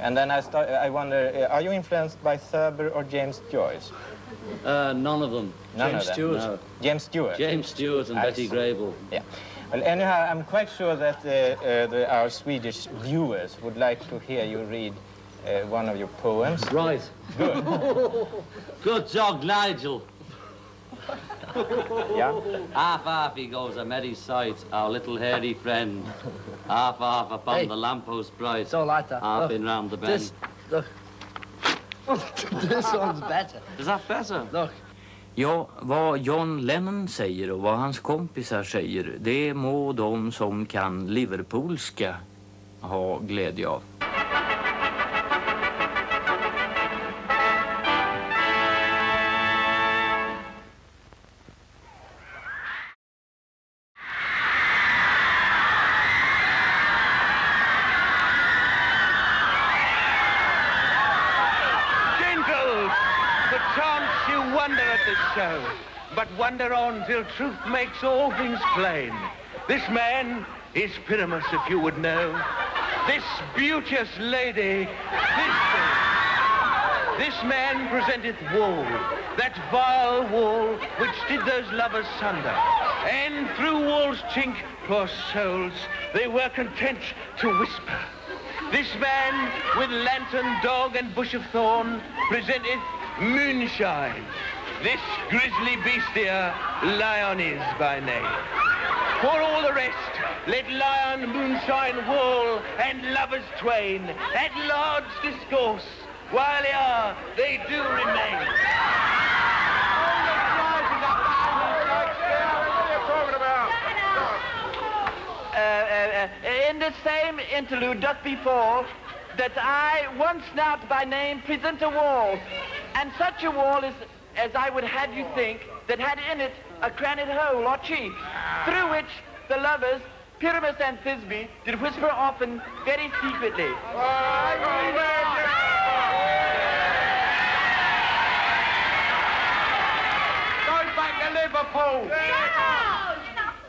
And then I wonder, are you influenced by Thurber or James Joyce? None of them. None James of them? Stewart. No. James Stewart? James Stewart and Betty Grable. Yeah. Well, anyhow, I'm quite sure that our Swedish viewers would like to hear you read one of your poems. Right. Good. Good dog, Nigel. Yeah? Half he goes a merry sight, our little hairy friend. Half upon the lamppost bright. It's all like that. Half in round the bend. Look. This one's better. Is that better? Look. Ja, vad John Lennon säger och vad hans kompisar säger, det må de som kan Liverpoolska ha glädje av. Show, but wonder on till truth makes all things plain. This man is Pyramus, if you would know. This beauteous lady, this man presenteth woe, that vile woe which did those lovers sunder. And through walls chink, poor souls, they were content to whisper. This man with lantern, dog, and bush of thorn presenteth moonshine. This grisly beastia, Lion is by name. For all the rest, let Lion, moonshine, wall, and lovers twain at large discourse, while here they do remain. In the same interlude just before, that I, one snout by name, present a wall, and such a wall is, as I would have you think, that had in it a granite hole or cheek, through which the lovers, Pyramus and Thisbe, did whisper often very secretly. Go back to Liverpool!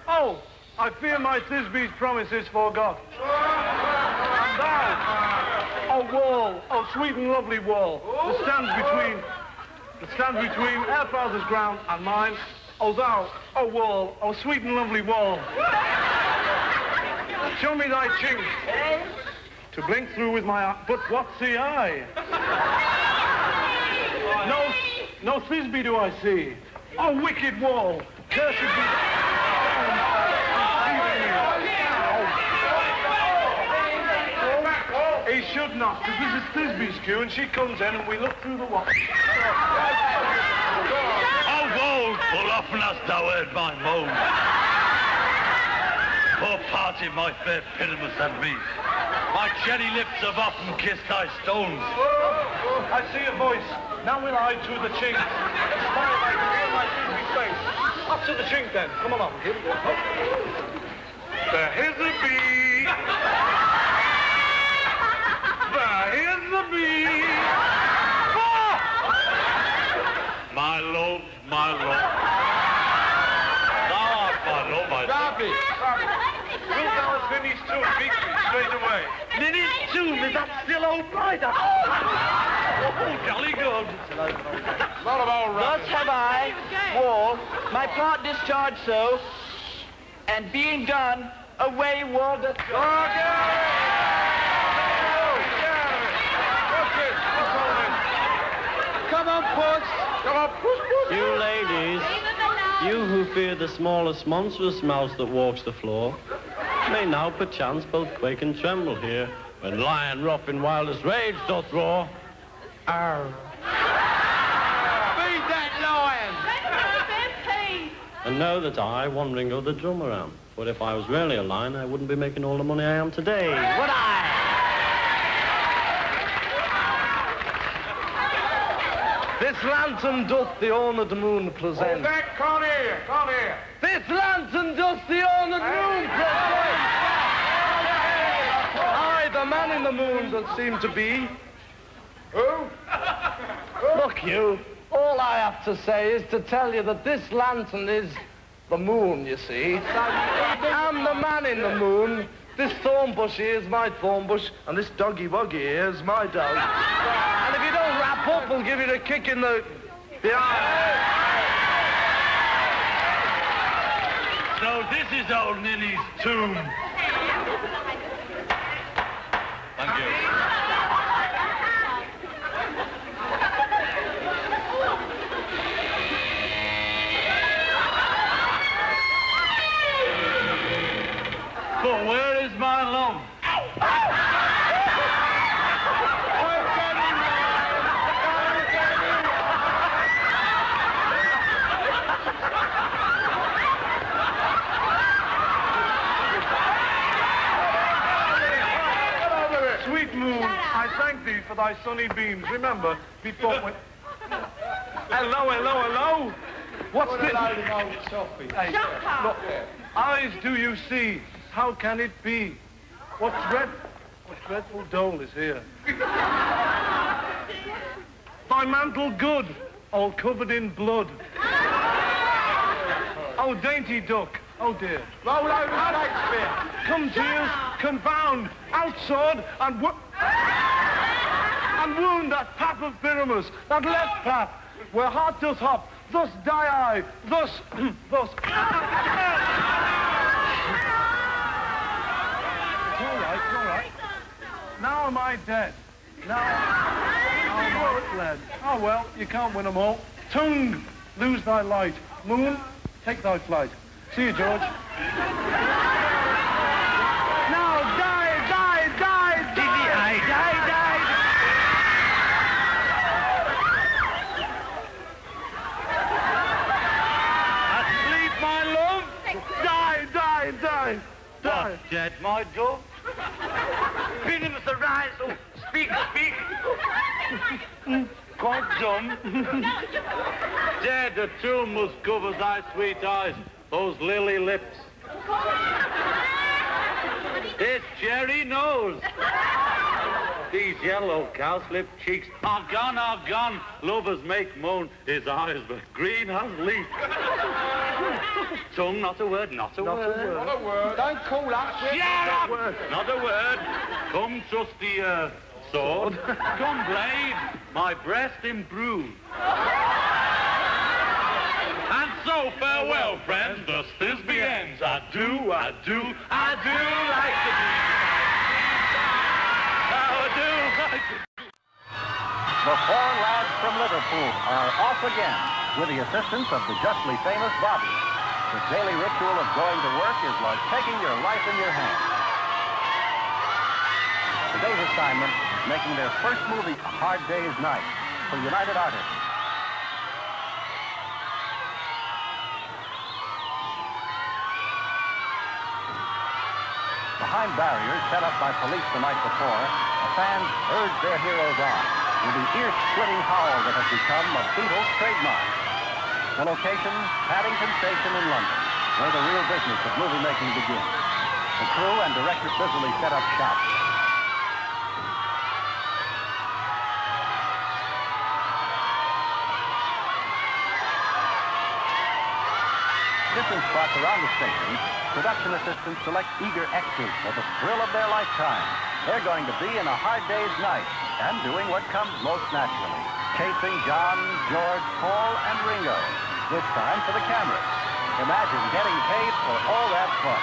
Oh, I fear my Thisbe's promise is forgot. And thou, oh wall, oh sweet and lovely wall, that stands between our father's ground and mine. Oh thou, oh wall, oh sweet and lovely wall. Show me thy chink to blink through with my eye. But what see I? No Thisbe do I see. Oh wicked wall, cursed be. He should not, because this is Thisbe's cue, and she comes in, and we look through the watch. Oh, wall, full often hast thou heard my moan. Poor party, my fair Pyramus and me. My cherry lips have often kissed thy stones. I see a voice. Now will I to the chink. Smile like my Thisbe's face. Up to the chink, then. Come along. Here we go. There is a bee. There is the bee. Ah! My love, my love. Thou art my love, I Darby! Wilt thou have Ninny's tune? Beat me straight away. Ninny's tune? Is that still old pride? Oh, jolly good. Not about Thus have I, wall, my part discharged so, and being done, away wall doth go. Come on, puss. Come on, puss, puss. You ladies, you who fear the smallest monstrous mouse that walks the floor, may now perchance both quake and tremble here, when lion rough in wildest rage doth roar. Arr. Feed that lion. And know that I, one Ringo the drummer, am. For if I was really a lion, I wouldn't be making all the money I am today, would I? This lantern doth the honoured moon present. Come here, come here. This lantern doth the honoured moon present. I, the man in the moon that seem to be. Who? Look, you. All I have to say is to tell you that this lantern is the moon, you see. I'm the man in the moon. This thorn bush here is my thorn bush, and this doggy-woggy here is my dog. And if you don't wrap up, we'll give you a kick in the eye. So this is old Ninny's tomb. Thank you. But where is my love? Sweet moon, I thank thee for thy sunny beams. Remember, before when... Hello, hello, hello. What's this? Hey, look, eyes do you see? How can it be? What dreadful dole is here? Thy mantle good, all covered in blood. Oh, dainty duck, oh dear. Roll over Shakespeare. Come tears, confound, out sword, and wound that pap of Pyramus, that left pap, where heart doth hop, thus die I, thus, thus. It's all right. Now am I dead. Now am I fled. Oh, well, you can't win them all. Tongue, lose thy light. Moon, take thy flight. See you, George. Now die, die, die, die, die, die. Asleep, my love? Die, die, die, die. What, dead, my dove? Pinimus, arise. Oh, speak, speak. Quite dumb. Dead, a tomb must cover thy sweet eyes, those lily lips. This cherry nose. These yellow cowslip cheeks are gone, are gone. Lovers make moan, his eyes but green as leaf. Tongue, not a word, not a word. Not a word. Don't call us. Shut up! Not a word. Come, trusty sword. Come, blade, my breast improve. And so farewell, friends, thus this begins. I do like to be. I do like to be. The four lads from Liverpool are off again with the assistance of the justly famous Bobby. The daily ritual of going to work is like taking your life in your hands. Today's assignment is making their first movie, A Hard Day's Night, for United Artists. Behind barriers set up by police the night before, the fans urge their heroes on with the ear-splitting howl that has become a Beatles trademark. The location, Paddington Station in London, where the real business of movie making begins. The crew and director busily set up shop. Different spots around the station, production assistants select eager extras for the thrill of their lifetime. They're going to be in A Hard Day's Night and doing what comes most naturally, chasing John, George, Paul, and Ringo. This time for the cameras. Imagine getting paid for all that fun.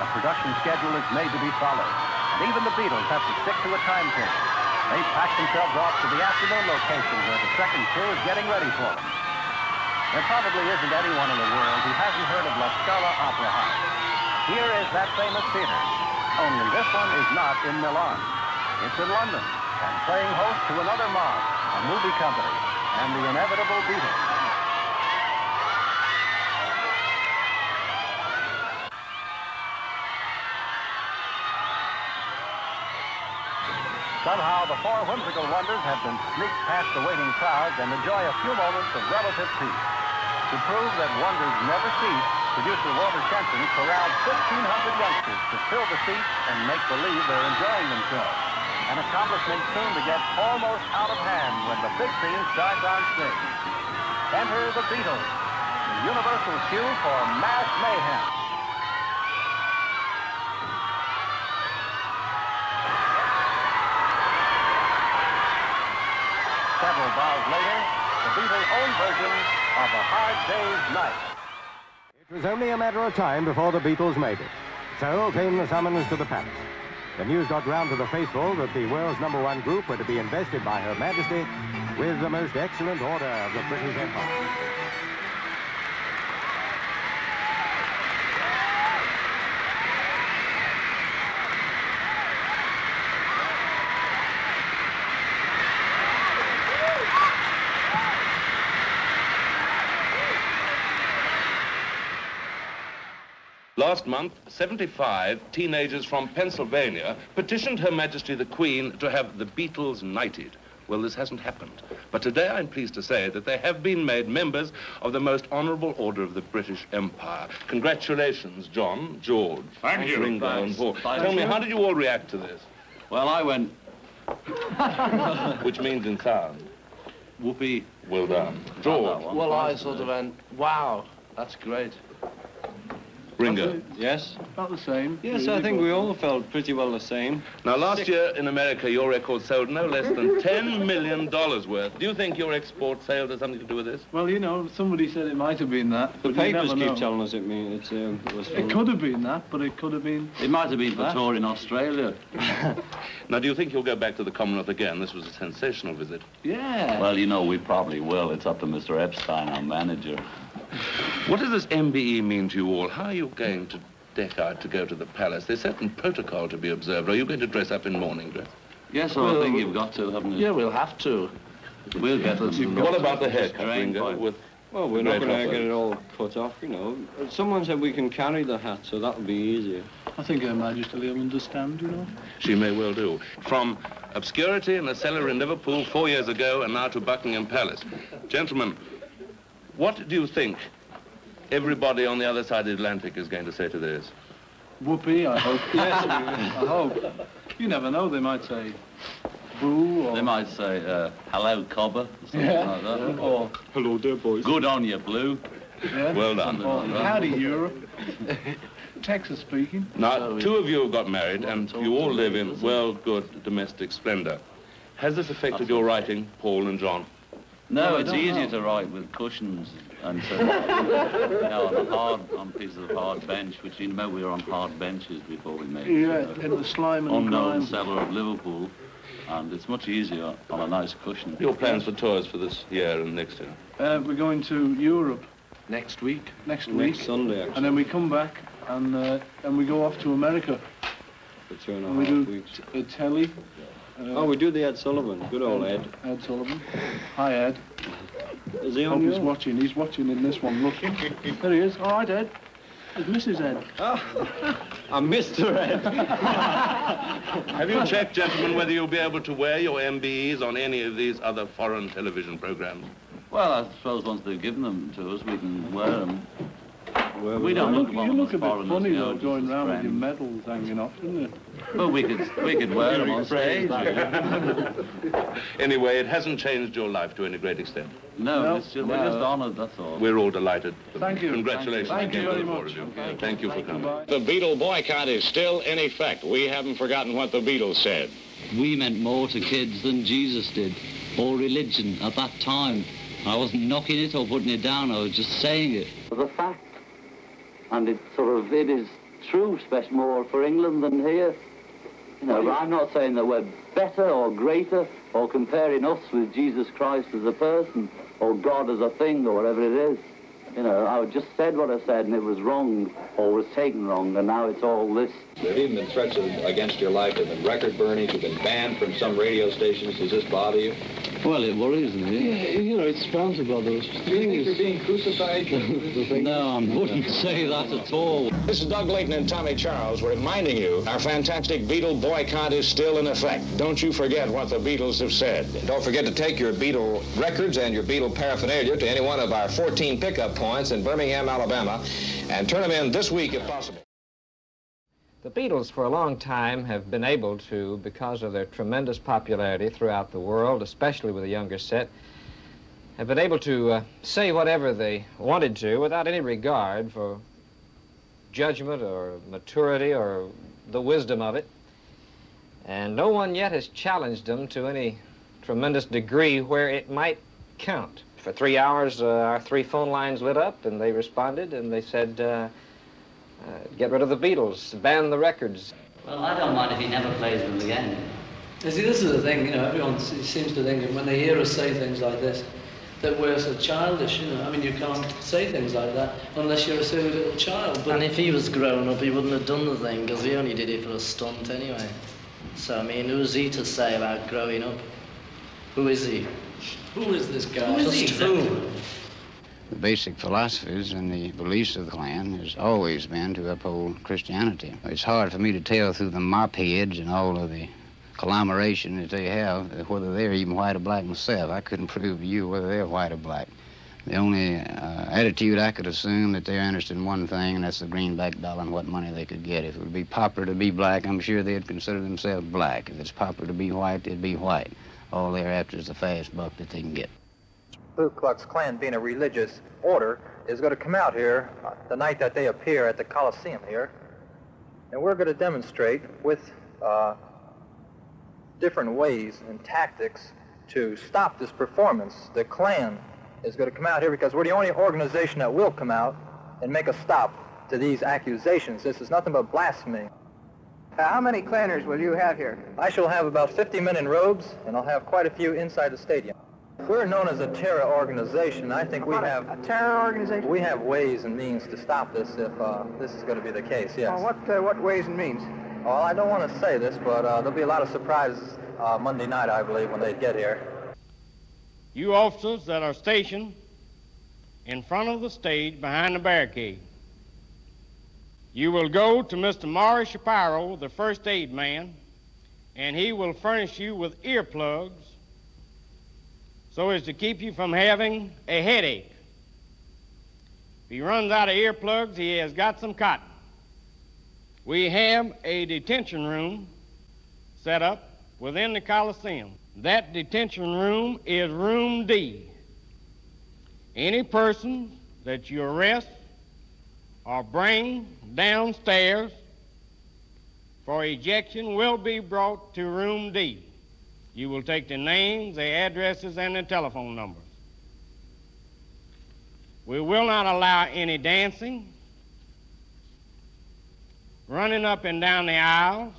A production schedule is made to be followed, and even the Beatles have to stick to a timetable. They pack themselves off to the afternoon location where the second crew is getting ready for them. There probably isn't anyone in the world who hasn't heard of La Scala Opera House. Here is that famous theater, only this one is not in Milan. It's in London, and playing host to another mob, a movie company, and the inevitable Beatles. Somehow, the four whimsical wonders have been sneaked past the waiting crowds and enjoy a few moments of relative peace. To prove that wonders never cease, producer Walter Shenson corralled 1,500 youngsters to fill the seats and make believe they're enjoying themselves. An accomplishment soon to get almost out of hand when the big scene starts on stage. Enter the Beatles, the universal cue for mass mayhem. Several bars later, the Beatles' own version of A Hard Day's Night. It was only a matter of time before the Beatles made it. So came the summons to the palace. The news got round to the faithful that the world's #1 group were to be invested by Her Majesty with the most excellent order of the British Empire. Last month, 75 teenagers from Pennsylvania petitioned Her Majesty the Queen to have the Beatles knighted. Well, this hasn't happened. But today I'm pleased to say that they have been made members of the most honourable order of the British Empire. Congratulations, John, George, Thank you. Ringo, and Paul. Thank Tell me, you. how did you all react to this? Well, I went... Which means in sound. Whoopee. Well done. George. Well, I sort of went, wow, that's great. Ringo. Yes? About the same. Yes, I think we all felt pretty well the same. Now, last year in America, your record sold no less than $10 million worth. Do you think your export sales has something to do with this? Well, you know, somebody said it might have been that. The but you papers never keep know. telling us it was It could have been that, but it could have been... It might have been for tour in Australia. Now, do you think you'll go back to the Commonwealth again? This was a sensational visit. Yeah. Well, you know, we probably will. It's up to Mr. Epstein, our manager. What does this MBE mean to you all? How are you going to deck out to go to the palace? There's certain protocol to be observed. Are you going to dress up in morning dress? Yes, I think you've got to, haven't you? Yeah, we'll have to. We'll get this. What about the haircut, Ringo? Well, we're not going to get it all cut off, you know. Someone said we can carry the hat, so that'll be easier. I think Her Majesty will understand, you know. She may well do. From obscurity in a cellar in Liverpool 4 years ago and now to Buckingham Palace. Gentlemen, what do you think everybody on the other side of the Atlantic is going to say to this? Whoopee, I hope. Yes, I hope. You never know, they might say boo or... They might say, hello, Cobber, or something like that. Or... Hello there, boys. Good on you, Blue. Yeah. Well done. Or, howdy, Europe. Texas speaking. Now, two of you have got married and you all live in, well, good domestic splendour. Has this affected your writing, Paul and John? No, it's easier to write with cushions and so, you know, on pieces of hard bench, which you know we were on hard benches before we made it. Yeah, in the slime and unknown grime. cellar of Liverpool, and it's much easier on a nice cushion. Your plans for tours for this year and next year? We're going to Europe. Next week? Next week. Next Sunday, actually. And then we come back and we go off to America. For 2.5 And we do weeks. a telly. Oh, we do the Ed Sullivan. Good old Ed. Ed Sullivan. Hi, Ed. Is he on Hope yours? he's watching. He's watching in this one. Look. There he is. All right, Ed. It's Mrs. Ed. I'm Mr. Ed. Have you checked, gentlemen, whether you'll be able to wear your MBEs on any of these other foreign television programs? Well, I suppose once they've given them to us, we can wear them. We You don't look, look you look a bit foreigners, funny, you though, know, going just round with friends. your medals hanging off, didn't you? Well, we could wear them on stage. Anyway, it hasn't changed your life to any great extent. No, we're just honoured, that's all. We're all delighted. Thank you. Congratulations Thank you again to very the four much. of you. Thank you for coming. The Beatle boycott is still in effect. We haven't forgotten what the Beatles said. We meant more to kids than Jesus did, or religion at that time. I wasn't knocking it or putting it down, I was just saying it. The fact, and it is true, especially more for England than here. You know, I'm not saying that we're better or greater or comparing us with Jesus Christ as a person or God as a thing or whatever it is. You know, I just said what I said and it was wrong or was taken wrong, and now it's all this. There have even been threats against your life. There have been record burnings. You've been banned from some radio stations. Does this bother you? Well, it worries me. Yeah, you know, it's bound to bother us. Do you think you're being crucified? No, I wouldn't say that at all. This is Doug Layton and Tommy Charles reminding you our fantastic Beatle boycott is still in effect. Don't you forget what the Beatles have said. Don't forget to take your Beatle records and your Beatle paraphernalia to any one of our 14 pickup points in Birmingham, Alabama, and turn them in this week if possible. The Beatles, for a long time, have been able to, because of their tremendous popularity throughout the world, especially with the younger set, have been able to say whatever they wanted to without any regard for judgment or maturity or the wisdom of it. And no one yet has challenged them to any tremendous degree where it might count. For 3 hours, our 3 phone lines lit up, and they responded, and they said, get rid of the Beatles, ban the records. Well, I don't mind if he never plays them again. You see, this is the thing, you know, everyone seems to think that when they hear us say things like this, that we're so childish, you know. I mean, you can't say things like that unless you're a silly little child. But And if he was grown up, he wouldn't have done the thing, because he only did it for a stunt anyway. So, I mean, who's he to say about growing up? Who is he? who is this guy? Who is he exactly? The basic philosophies and the beliefs of the Klan has always been to uphold Christianity. It's hard for me to tell through the mop heads and all of the conglomeration that they have, whether they're even white or black myself. I couldn't prove to you whether they're white or black. The only attitude I could assume that they're interested in one thing, and that's the greenback dollar and what money they could get. If it would be popular to be black, I'm sure they'd consider themselves black. If it's popular to be white, they'd be white. All they're after is the fast buck that they can get. Ku Klux Klan, being a religious order, is going to come out here the night that they appear at the Coliseum here, and we're going to demonstrate with different ways and tactics to stop this performance. The Klan is going to come out here because we're the only organization that will come out and make a stop to these accusations. This is nothing but blasphemy. How many Klanners will you have here? I shall have about 50 men in robes, and I'll have quite a few inside the stadium. We're known as a terror organization. I think we have... A terror organization? We have ways and means to stop this if this is going to be the case, yes. Oh, what ways and means? Well, I don't want to say this, but there'll be a lot of surprises Monday night, I believe, when they get here. You officers that are stationed in front of the stage behind the barricade, you will go to Mr. Morris Shapiro, the first aid man, and he will furnish you with earplugs so as to keep you from having a headache. If he runs out of earplugs, he has got some cotton. We have a detention room set up within the Coliseum. That detention room is room D. Any person that you arrest or bring downstairs for ejection will be brought to room D. You will take the names, the addresses, and the telephone numbers. We will not allow any dancing, running up and down the aisles,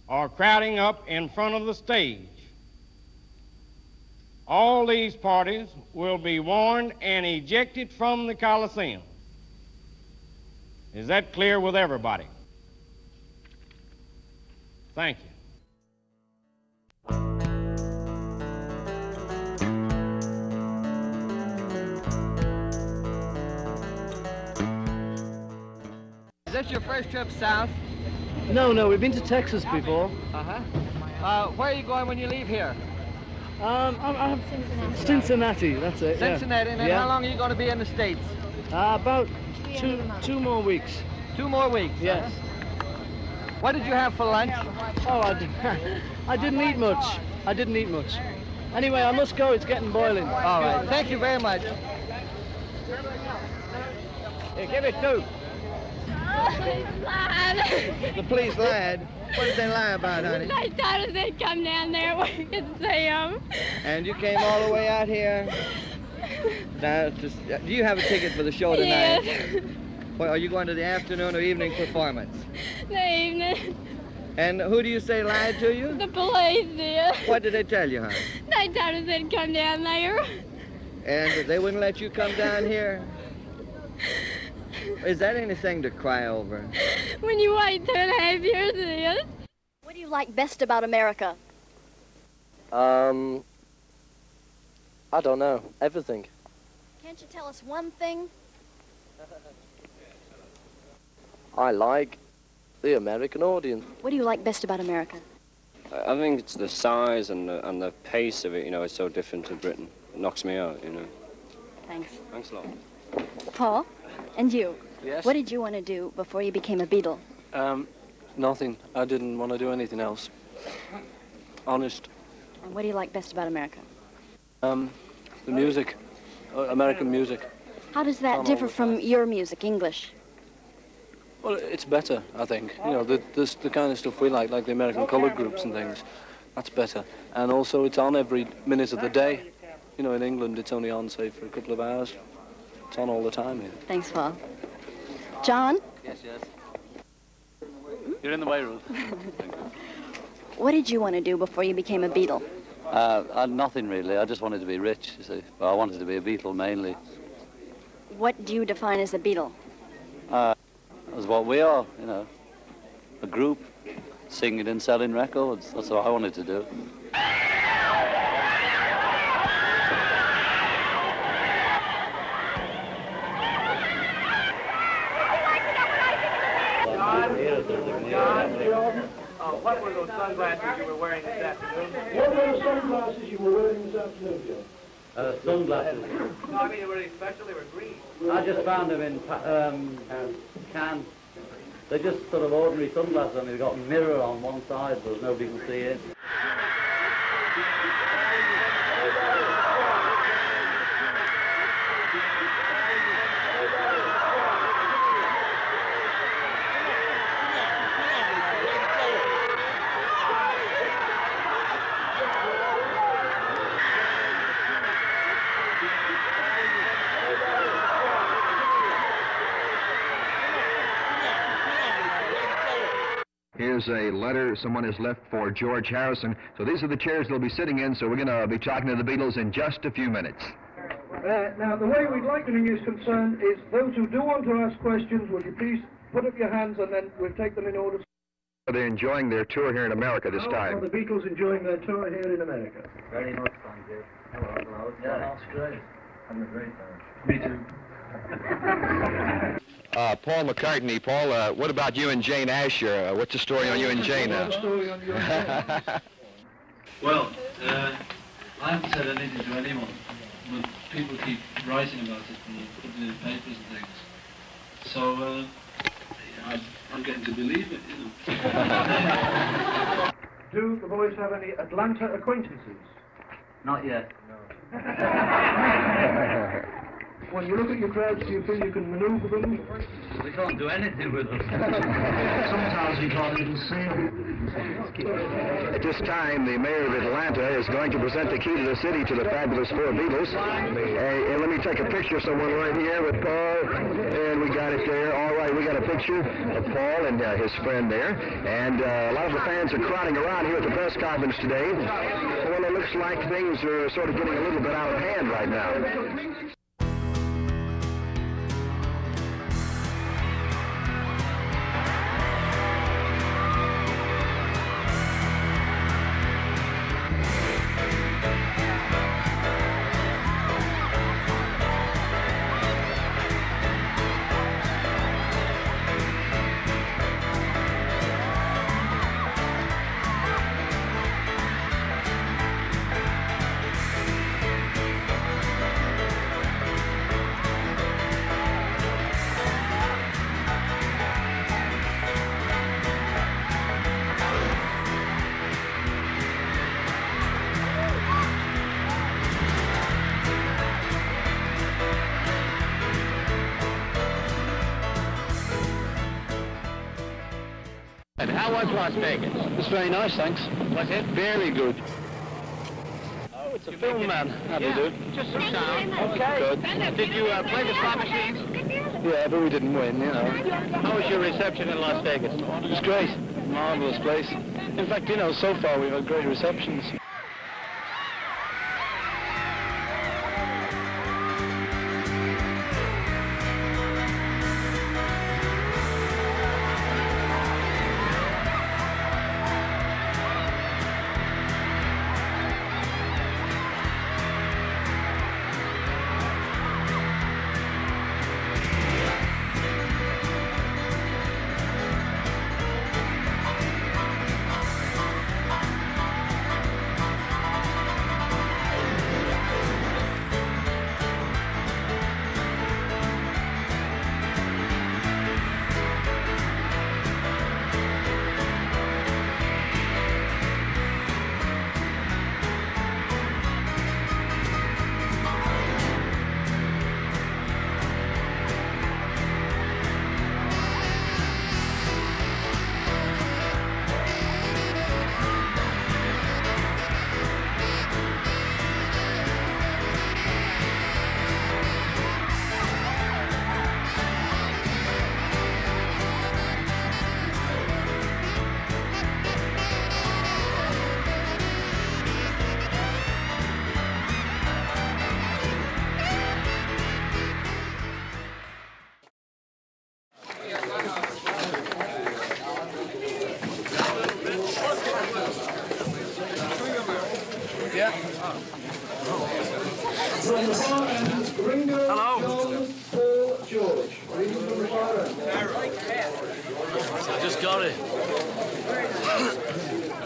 or crowding up in front of the stage. All these parties will be warned and ejected from the Coliseum. Is that clear with everybody? Thank you. Is this your first trip south? No, we've been to Texas before. Where are you going when you leave here? I'm Cincinnati, that's it. Cincinnati, yeah. and then how long are you going to be in the States? About two more weeks. 2 more weeks? Yes. What did you have for lunch? Oh, I didn't eat much. I didn't eat much. Anyway, I must go, it's getting boiling. All right, thank you very much. Here, give it 2. The police lied. What did they lie about, honey? They told us they'd come down there where we could see them. And you came all the way out here? Now, do you have a ticket for the show tonight? Yes. Well, are you going to the afternoon or evening performance? The evening. And who do you say lied to you? The police did. What did they tell you, honey? They told us they'd come down there. And they wouldn't let you come down here? Is that anything to cry over? When you wait 2.5 years, it is. What do you like best about America? I don't know. Everything. Can't you tell us one thing? I like the American audience. What do you like best about America? I think it's the size and the pace of it, you know, it's so different to Britain. It knocks me out, you know. Thanks. Thanks a lot. Paul, and you? Yes? What did you want to do before you became a Beatle? Nothing. I didn't want to do anything else. Honest. And what do you like best about America? The music. American music. How does that differ from your music, English? Well, it's better, I think. You know, the kind of stuff we like the American colored groups and things. That's better. And also, it's on every minute of the day. You know, in England, it's only on, say, for a couple of hours. It's on all the time here. Thanks, Paul. John? Yes. You're in the way, Ruth. What did you want to do before you became a Beatle? Nothing, really. I just wanted to be rich, you see. Well, I wanted to be a Beatle, mainly. What do you define as a Beatle? That's what we are, you know. A group, singing and selling records. That's what I wanted to do. What were those those sunglasses you were wearing this afternoon? What were the sunglasses you were wearing this afternoon, Joe? Sunglasses. No, I mean, they were really special. They were green. I just found them in cans. They're just sort of ordinary sunglasses, and they've got a mirror on one side so nobody can see it. Here's a letter someone has left for George Harrison. So these are the chairs they'll be sitting in, so we're going to be talking to the Beatles in just a few minutes. Now, the way we'd like to is concerned is those who do want to ask questions, will you please put up your hands and then we'll take them in order. They're enjoying their tour here in America this time. The Beatles enjoying their tour here in America. Very much, thank you. Hello. Yeah, that's great. Having a great time. Me too. Paul McCartney. Paul, what about you and Jane Asher? What's the story on you and Jane now? Well, I haven't said anything to anyone, but people keep writing about it and putting it in papers and things. So I'm getting to believe it, you know. Do the boys have any Atlanta acquaintances? Not yet. When you look at your crowds, do you feel you can maneuver them? We can't do anything with them. Sometimes you can't even see them. At this time, the mayor of Atlanta is going to present the key to the city to the fabulous four Beatles. And let me take a picture of someone right here with Paul. And we got it there. All right, we got a picture of Paul and his friend there. And a lot of the fans are crowding around here at the press conference today. Well, it looks like things are sort of getting a little bit out of hand right now. And how was Las Vegas? It was very nice, thanks. Was it? Very good. Oh, it's a film, man. How do you do? Just some sound. Okay. Good. Did you play the slot machines? Yeah, but we didn't win, you know. How was your reception in Las Vegas? It was great. Marvellous place. In fact, you know, so far we've had great receptions.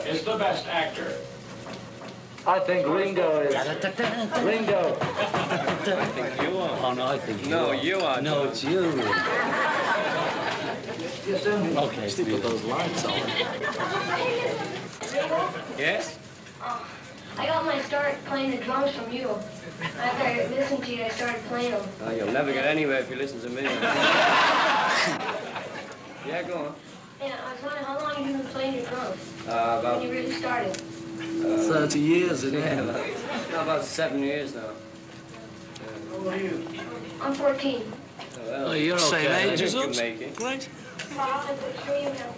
is the best actor? I think Ringo is. Ringo. I think you are. Oh, no, I think you No, are. you are. No, it's you. Okay, stick with those lights on. Yes? I got my start playing the drums from you. After I listened to you, I started playing them. Oh, you'll never get anywhere if you listen to me. Yeah, go on. And I was wondering how long you been playing your drums? About When you really started? 30 years, isn't it? about 7 years now. How old are you? I'm 14. Well, you're Same okay. age as you us. make it. Great.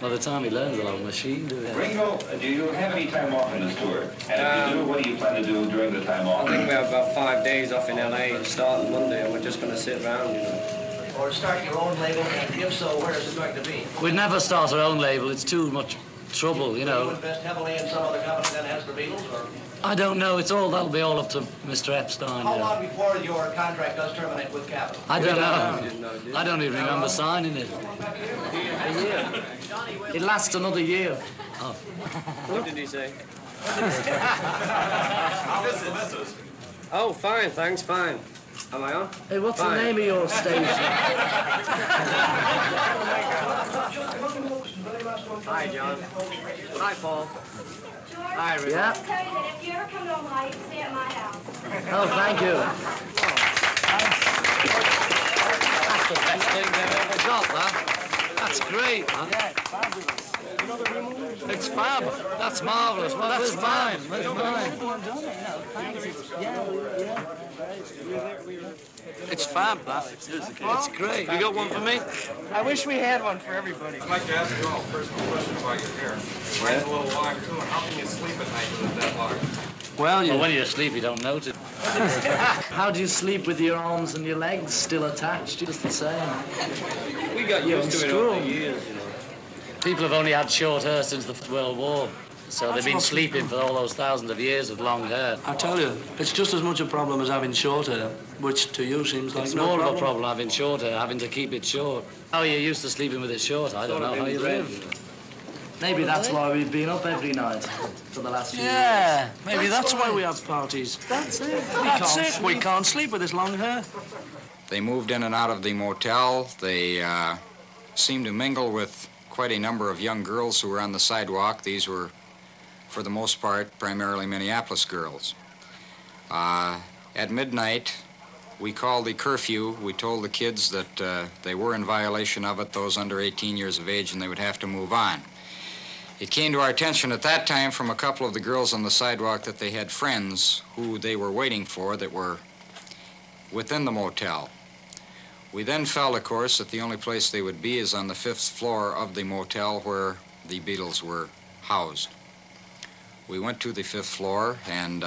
By the time he learns along machine, do it. Ringo, do you have any time off in this tour? And if you do, what do you plan to do during the time I off? think we have about 5 days off in LA starting Monday, and we're just going to sit around, you know. Or start your own label, and if so, where is it going to be? We'd never start our own label. It's too much trouble, you You know. invest heavily in some other company that has the Beatles, or I don't know. That'll be all up to Mr. Epstein. how You know. long before your contract does terminate with Capitol? I don't didn't know, know. did you? I don't even remember signing it. A year. It lasts another year. Oh. What did he say? Oh, fine, thanks, fine. Am I on? Hey, what's Fine. the name of your station? Hi, John. Hi, Paul. Hi, Rick. Yeah. I'll tell you that if you ever come to Omaha, you can stay at my house. Oh, thank you. That's the best thing they've ever got, that. That's great, man. It's fab. That's marvellous. Well, that's fine. That's mine. It's fab, that. It's great. You got one for me? I wish we had one for everybody. I'd like to ask you all a personal question about your hair. Mine's a little long too, and how can you sleep at night with it that long? Well, when you're asleep, you don't notice. How do you sleep with your arms and your legs still attached? Just the same. We got used to it over the years, you know. People have only had short hair since the First World War, so they've been That's sleeping for all those thousands of years with long hair. I tell you, it's just as much a problem as having short hair, which to you seems like It's no more problem. of a problem having short hair, having to keep it short. How are you used to sleeping with it short? I don't know how you live. Maybe that's why we've been up every night for the last few years. Yeah, Maybe that's why we have parties. That's it. That's it. We can't sleep with this long hair. They moved in and out of the motel. They seemed to mingle with quite a number of young girls who were on the sidewalk. These were, for the most part, primarily Minneapolis girls. At midnight, we called the curfew. We told the kids that they were in violation of it, those under 18 years of age, and they would have to move on. It came to our attention at that time from a couple of the girls on the sidewalk that they had friends who they were waiting for that were within the motel. We then felt, of course, that the only place they would be is on the 5th floor of the motel where the Beatles were housed. We went to the 5th floor and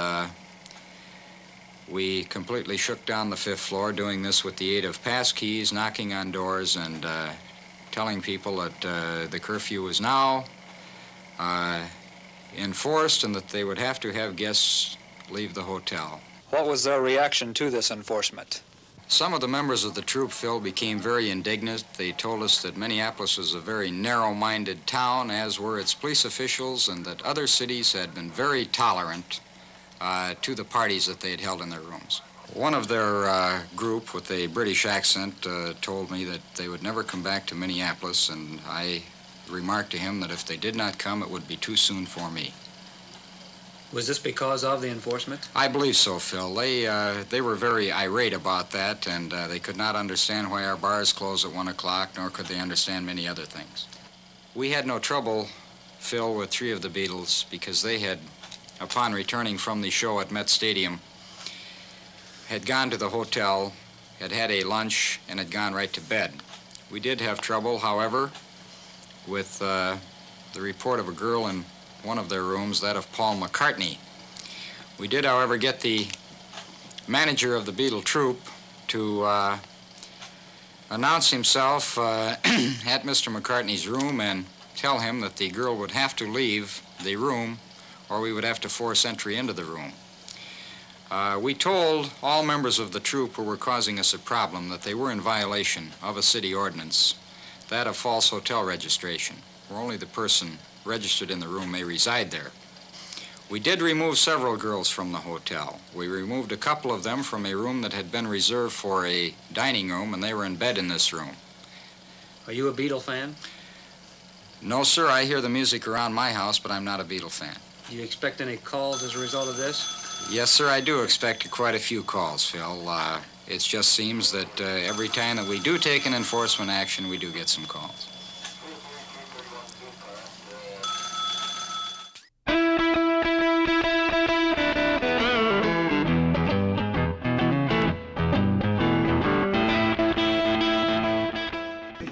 we completely shook down the 5th floor, doing this with the aid of pass keys, knocking on doors and telling people that the curfew was now enforced and that they would have to have guests leave the hotel. What was their reaction to this enforcement? Some of the members of the troupe, Phil, became very indignant. They told us that Minneapolis was a very narrow-minded town, as were its police officials, and that other cities had been very tolerant to the parties that they had held in their rooms. One of their group with a British accent told me that they would never come back to Minneapolis, and I remarked to him that if they did not come, it would be too soon for me. Was this because of the enforcement? I believe so, Phil. They were very irate about that, and they could not understand why our bars closed at 1 o'clock, nor could they understand many other things. We had no trouble, Phil, with 3 of the Beatles, because they had, upon returning from the show at Met Stadium, had gone to the hotel, had had a lunch, and had gone right to bed. We did have trouble, however, with the report of a girl in one of their rooms, that of Paul McCartney. We did, however, get the manager of the Beatle troupe to announce himself at Mr. McCartney's room and tell him that the girl would have to leave the room or we would have to force entry into the room. We told all members of the troupe who were causing us a problem that they were in violation of a city ordinance, that of false hotel registration, where only the person registered in the room may reside there. We did remove several girls from the hotel. We removed a couple of them from a room that had been reserved for a dining room, and they were in bed in this room. Are you a Beatle fan? No, sir, I hear the music around my house, but I'm not a Beatle fan. Do you expect any calls as a result of this? Yes, sir, I do expect quite a few calls, Phil. It just seems that every time that we do take an enforcement action, we do get some calls.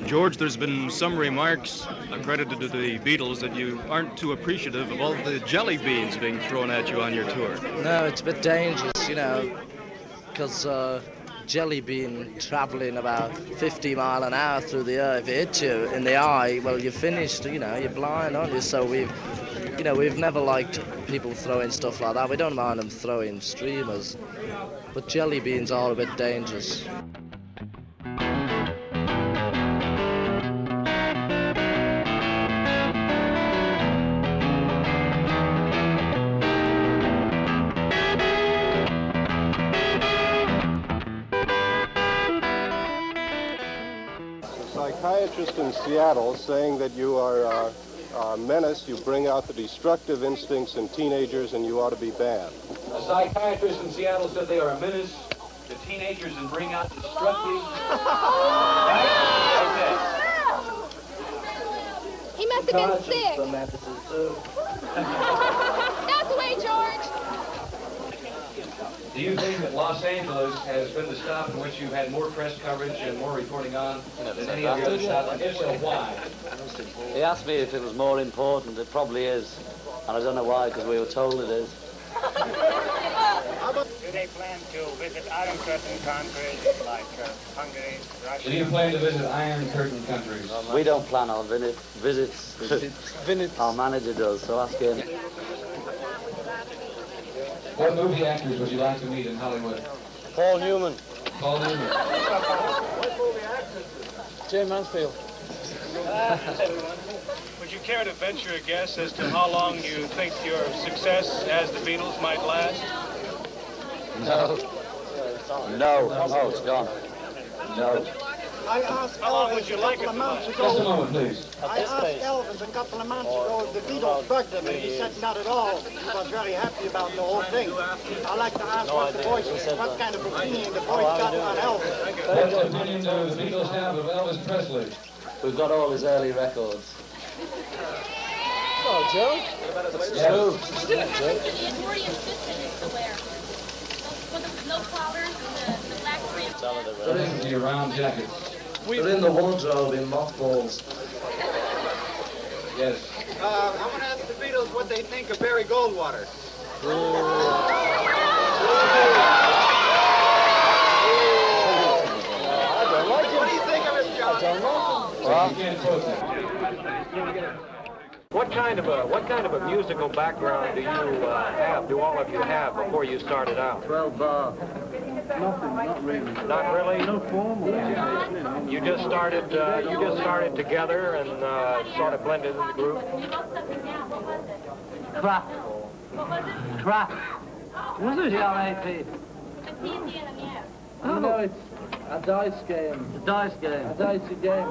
George, there's been some remarks accredited to the Beatles that you aren't too appreciative of all the jelly beans being thrown at you on your tour. No, it's a bit dangerous, you know, because jelly bean travelling about 50 miles an hour through the air, if it hits you in the eye, well, you're finished, you know, you're blind, aren't you? So we've never liked people throwing stuff like that. We don't mind them throwing streamers, but jelly beans are a bit dangerous. Psychiatrist in Seattle saying that you are a menace, you bring out the destructive instincts in teenagers and you ought to be banned. A psychiatrist in Seattle said they are a menace to teenagers and bring out destructive... Okay. He must have been sick. Not the way, George. Do you think that Los Angeles has been the stop in which you've had more press coverage and more reporting on than any of the other stops? And if so, why? He asked me if it was more important. It probably is. And I don't know why, because we were told it is. Do they plan to visit Iron Curtain countries like Hungary, Russia? Do you plan to visit Iron Curtain countries? We don't plan on visits. Our manager does, so ask him. What movie actors would you like to meet in Hollywood? Paul Newman. Paul Newman. What movie actors? Jay Mansfield. Would you care to venture a guess as to how long you think your success as the Beatles might last? No. No. Oh, it's gone. No. I asked how long would you like it to last? Just a moment, please. I asked Elvis a couple of months ago if the Beatles bugged him, and he said not at all. He was very happy about the whole thing. I'd like to ask what kind of opinion the boys got on Elvis. What opinion do the Beatles have of Elvis Presley? We've got all his early records. Oh, Joe? That's true. The accordion system used to wear. No collars and the black trim. So this is your round jackets. They're in the wardrobe in mothballs. Yes. I want to ask the Beatles what they think of Barry Goldwater. I don't like him. What do you think of him, John? I don't like him. Well, you can't quote that. What kind of a musical background do you have? Do all of you have before you started out? 12 bar. Nothing, not really. Not really. No formal. You just started together and sort of blended in the group. Crap. Crap. Was it? C-R-A-P. You know, it's a dice game. A dice game. A dicey game.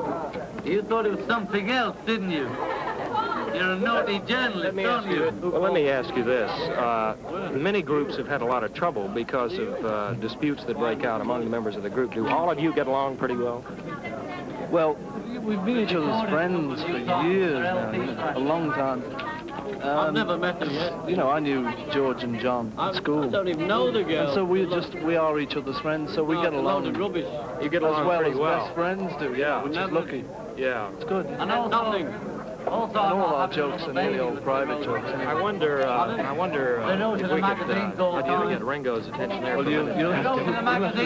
You thought it was something else, didn't you? You're a naughty journalist, don't you? Well, let me ask you this. Many groups have had a lot of trouble because of disputes that break out among the members of the group. Do all of you get along pretty well? Well, we've been each other's friends for years now, a long time. I've never met them yet. You know, I knew George and John at school. I don't even know the girl. And so we are each other's friends, so we get along. Rubbish. You get along as well pretty as well. best friends do, yeah, which is lucky. Yeah. It's good. And nothing. Also, and all our jokes are nearly all private jokes. I wonder if we could get Ringo's attention there. Well, you'll have to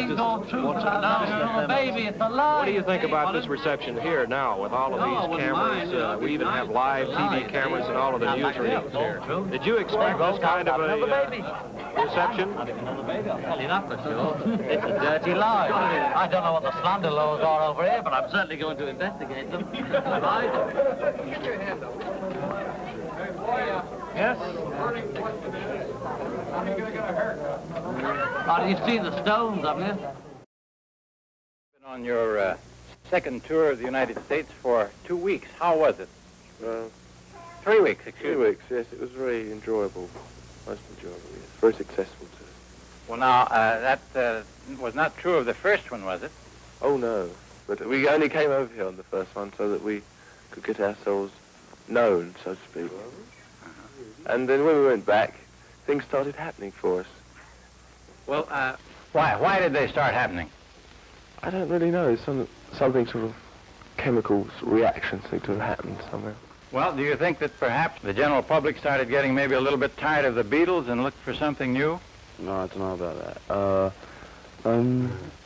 just watch it. Baby, it's a lie. What do you think about this reception here now with all of these cameras? We even have live TV cameras and all of the newsreels here. Did you expect this kind of a reception? I didn't know the baby. I'll tell you that for sure. It's a dirty lie. I don't know what the slander laws are over here, but I'm certainly going to investigate them. Right? Get your hand up. Yes? Oh, you've seen the Stones, haven't you? Been on your second tour of the United States for 2 weeks. How was it? 3 weeks, excuse me. 3 weeks, yes. It was very enjoyable. Most enjoyable, yes. Very successful, too. Well, now, that was not true of the first one, was it? Oh, no. But we only came over here on the first one so that we could get ourselves known, so to speak. And then when we went back, things started happening for us. Well, why did they start happening? I don't really know. Something sort of chemical reactions seem to have happened somewhere. Well, do you think that perhaps the general public started getting maybe a little bit tired of the Beatles and looked for something new? No, I don't know about that.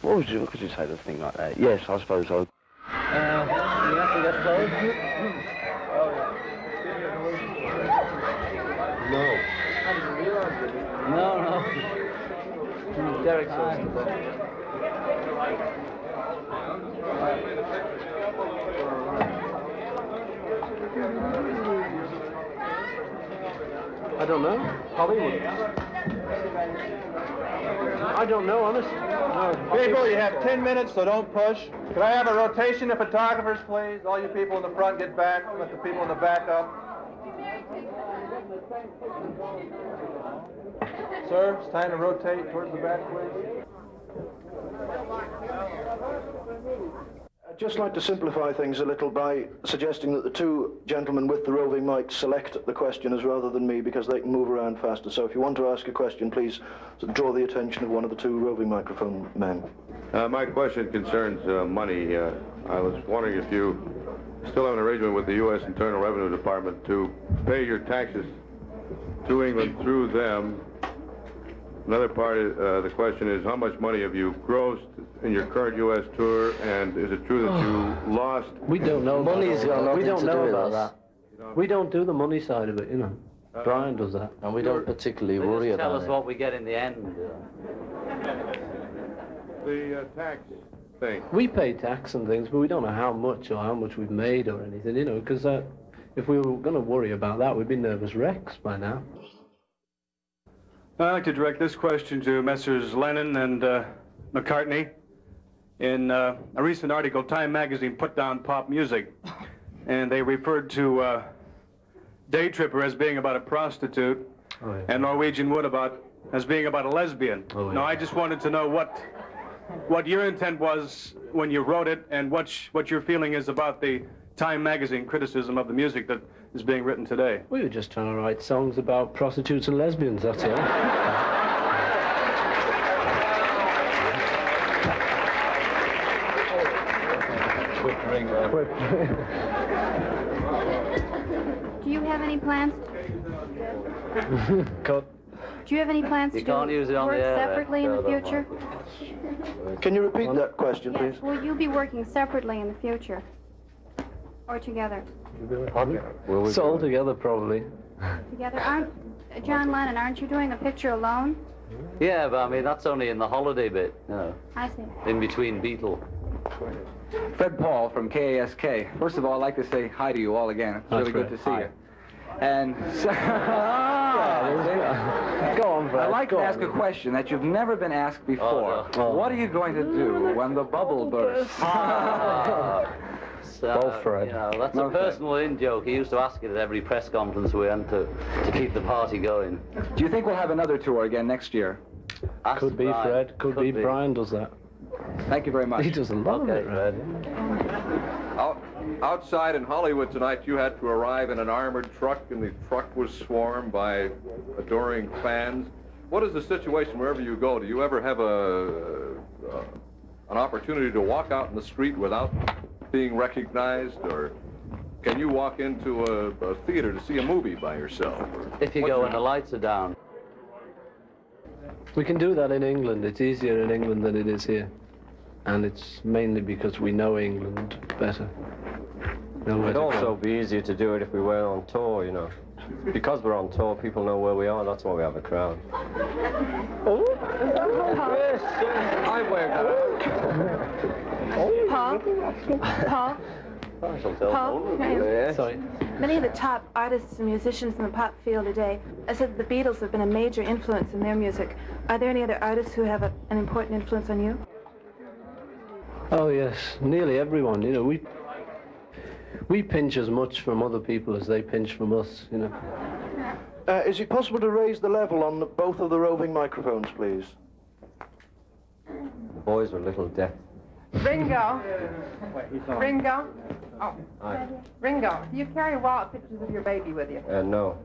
What could you say to a thing like that? Yes, I suppose so. You have to get close. No. Derek's on the I don't know. Hollywood. I don't know, honestly. No. People, you have 10 minutes, so don't push. Could I have a rotation of photographers, please? All you people in the front get back. Let the people in the back up. Sir, it's time to rotate towards the back, please. I'd just like to simplify things a little by suggesting that the two gentlemen with the roving mics select the questioners rather than me, because they can move around faster. So if you want to ask a question, please draw the attention of one of the two roving microphone men. My question concerns money. I was wondering if you still have an arrangement with the U.S. Internal Revenue Department to pay your taxes to England through them. Another part of the question is, how much money have you grossed in your current U.S. tour, and is it true that you lost? We don't know. Money's got nothing we don't to know do with about us. that. We don't do the money side of it, you know. Brian does that. And we don't particularly worry about it. Tell us what we get in the end. The tax thing. We pay tax and things, but we don't know how much or how much we've made or anything, you know, because if we were going to worry about that, we'd be nervous wrecks by now. I'd like to direct this question to Messrs. Lennon and McCartney. In a recent article, Time magazine put down pop music, and they referred to Day Tripper as being about a prostitute, and Norwegian Wood as being about a lesbian. Now, I just wanted to know what your intent was when you wrote it, and what your feeling is about the Time magazine criticism of the music that is being written today. We were just trying to write songs about prostitutes and lesbians, that's all. Do you have any plans? Cut. Do you have any plans You to can't use it on work the air, separately in the future? Can you repeat that question, please? Yes. Will you be working separately in the future? Or together? It's all together, probably. Together? John Lennon, aren't you doing a picture alone? Yeah, but I mean, that's only in the holiday bit, you know. I see. In between Beatles. Fred Paul from KASK. First of all, I'd like to say hi to you all again. It's really good to see you. And so, go on, Fred. I'd like to ask a question that you've never been asked before. What are you going to do when the bubble bursts? Both, Fred. You know, that's a personal in-joke. He used to ask it at every press conference we went to keep the party going. Do you think we'll have another tour again next year? Could be, Fred. Could be. Brian does that. Thank you very much. He does a lot of it, Fred. Outside in Hollywood tonight, you had to arrive in an armored truck, and the truck was swarmed by adoring fans. What is the situation wherever you go? Do you ever have an opportunity to walk out in the street without being recognized, or can you walk into a theater to see a movie by yourself? If you go when the lights are down. We can do that in England. It's easier in England than it is here. And it's mainly because we know England better. It'd also be easier to do it if we were on tour, you know. Because we're on tour, people know where we are, that's why we have a crowd. Oh? Yes, I wear that. Paul? Paul? I shall tell Paul? Paul. Sorry. Many of the top artists and musicians in the pop field today have said that the Beatles have been a major influence in their music. Are there any other artists who have an important influence on you? Oh yes, nearly everyone. You know, we pinch as much from other people as they pinch from us. You know. Is it possible to raise the level on both of the roving microphones, please? The boys were a little deaf. Ringo. Ringo. Oh. Hi. Ringo, do you carry wallet pictures of your baby with you? No.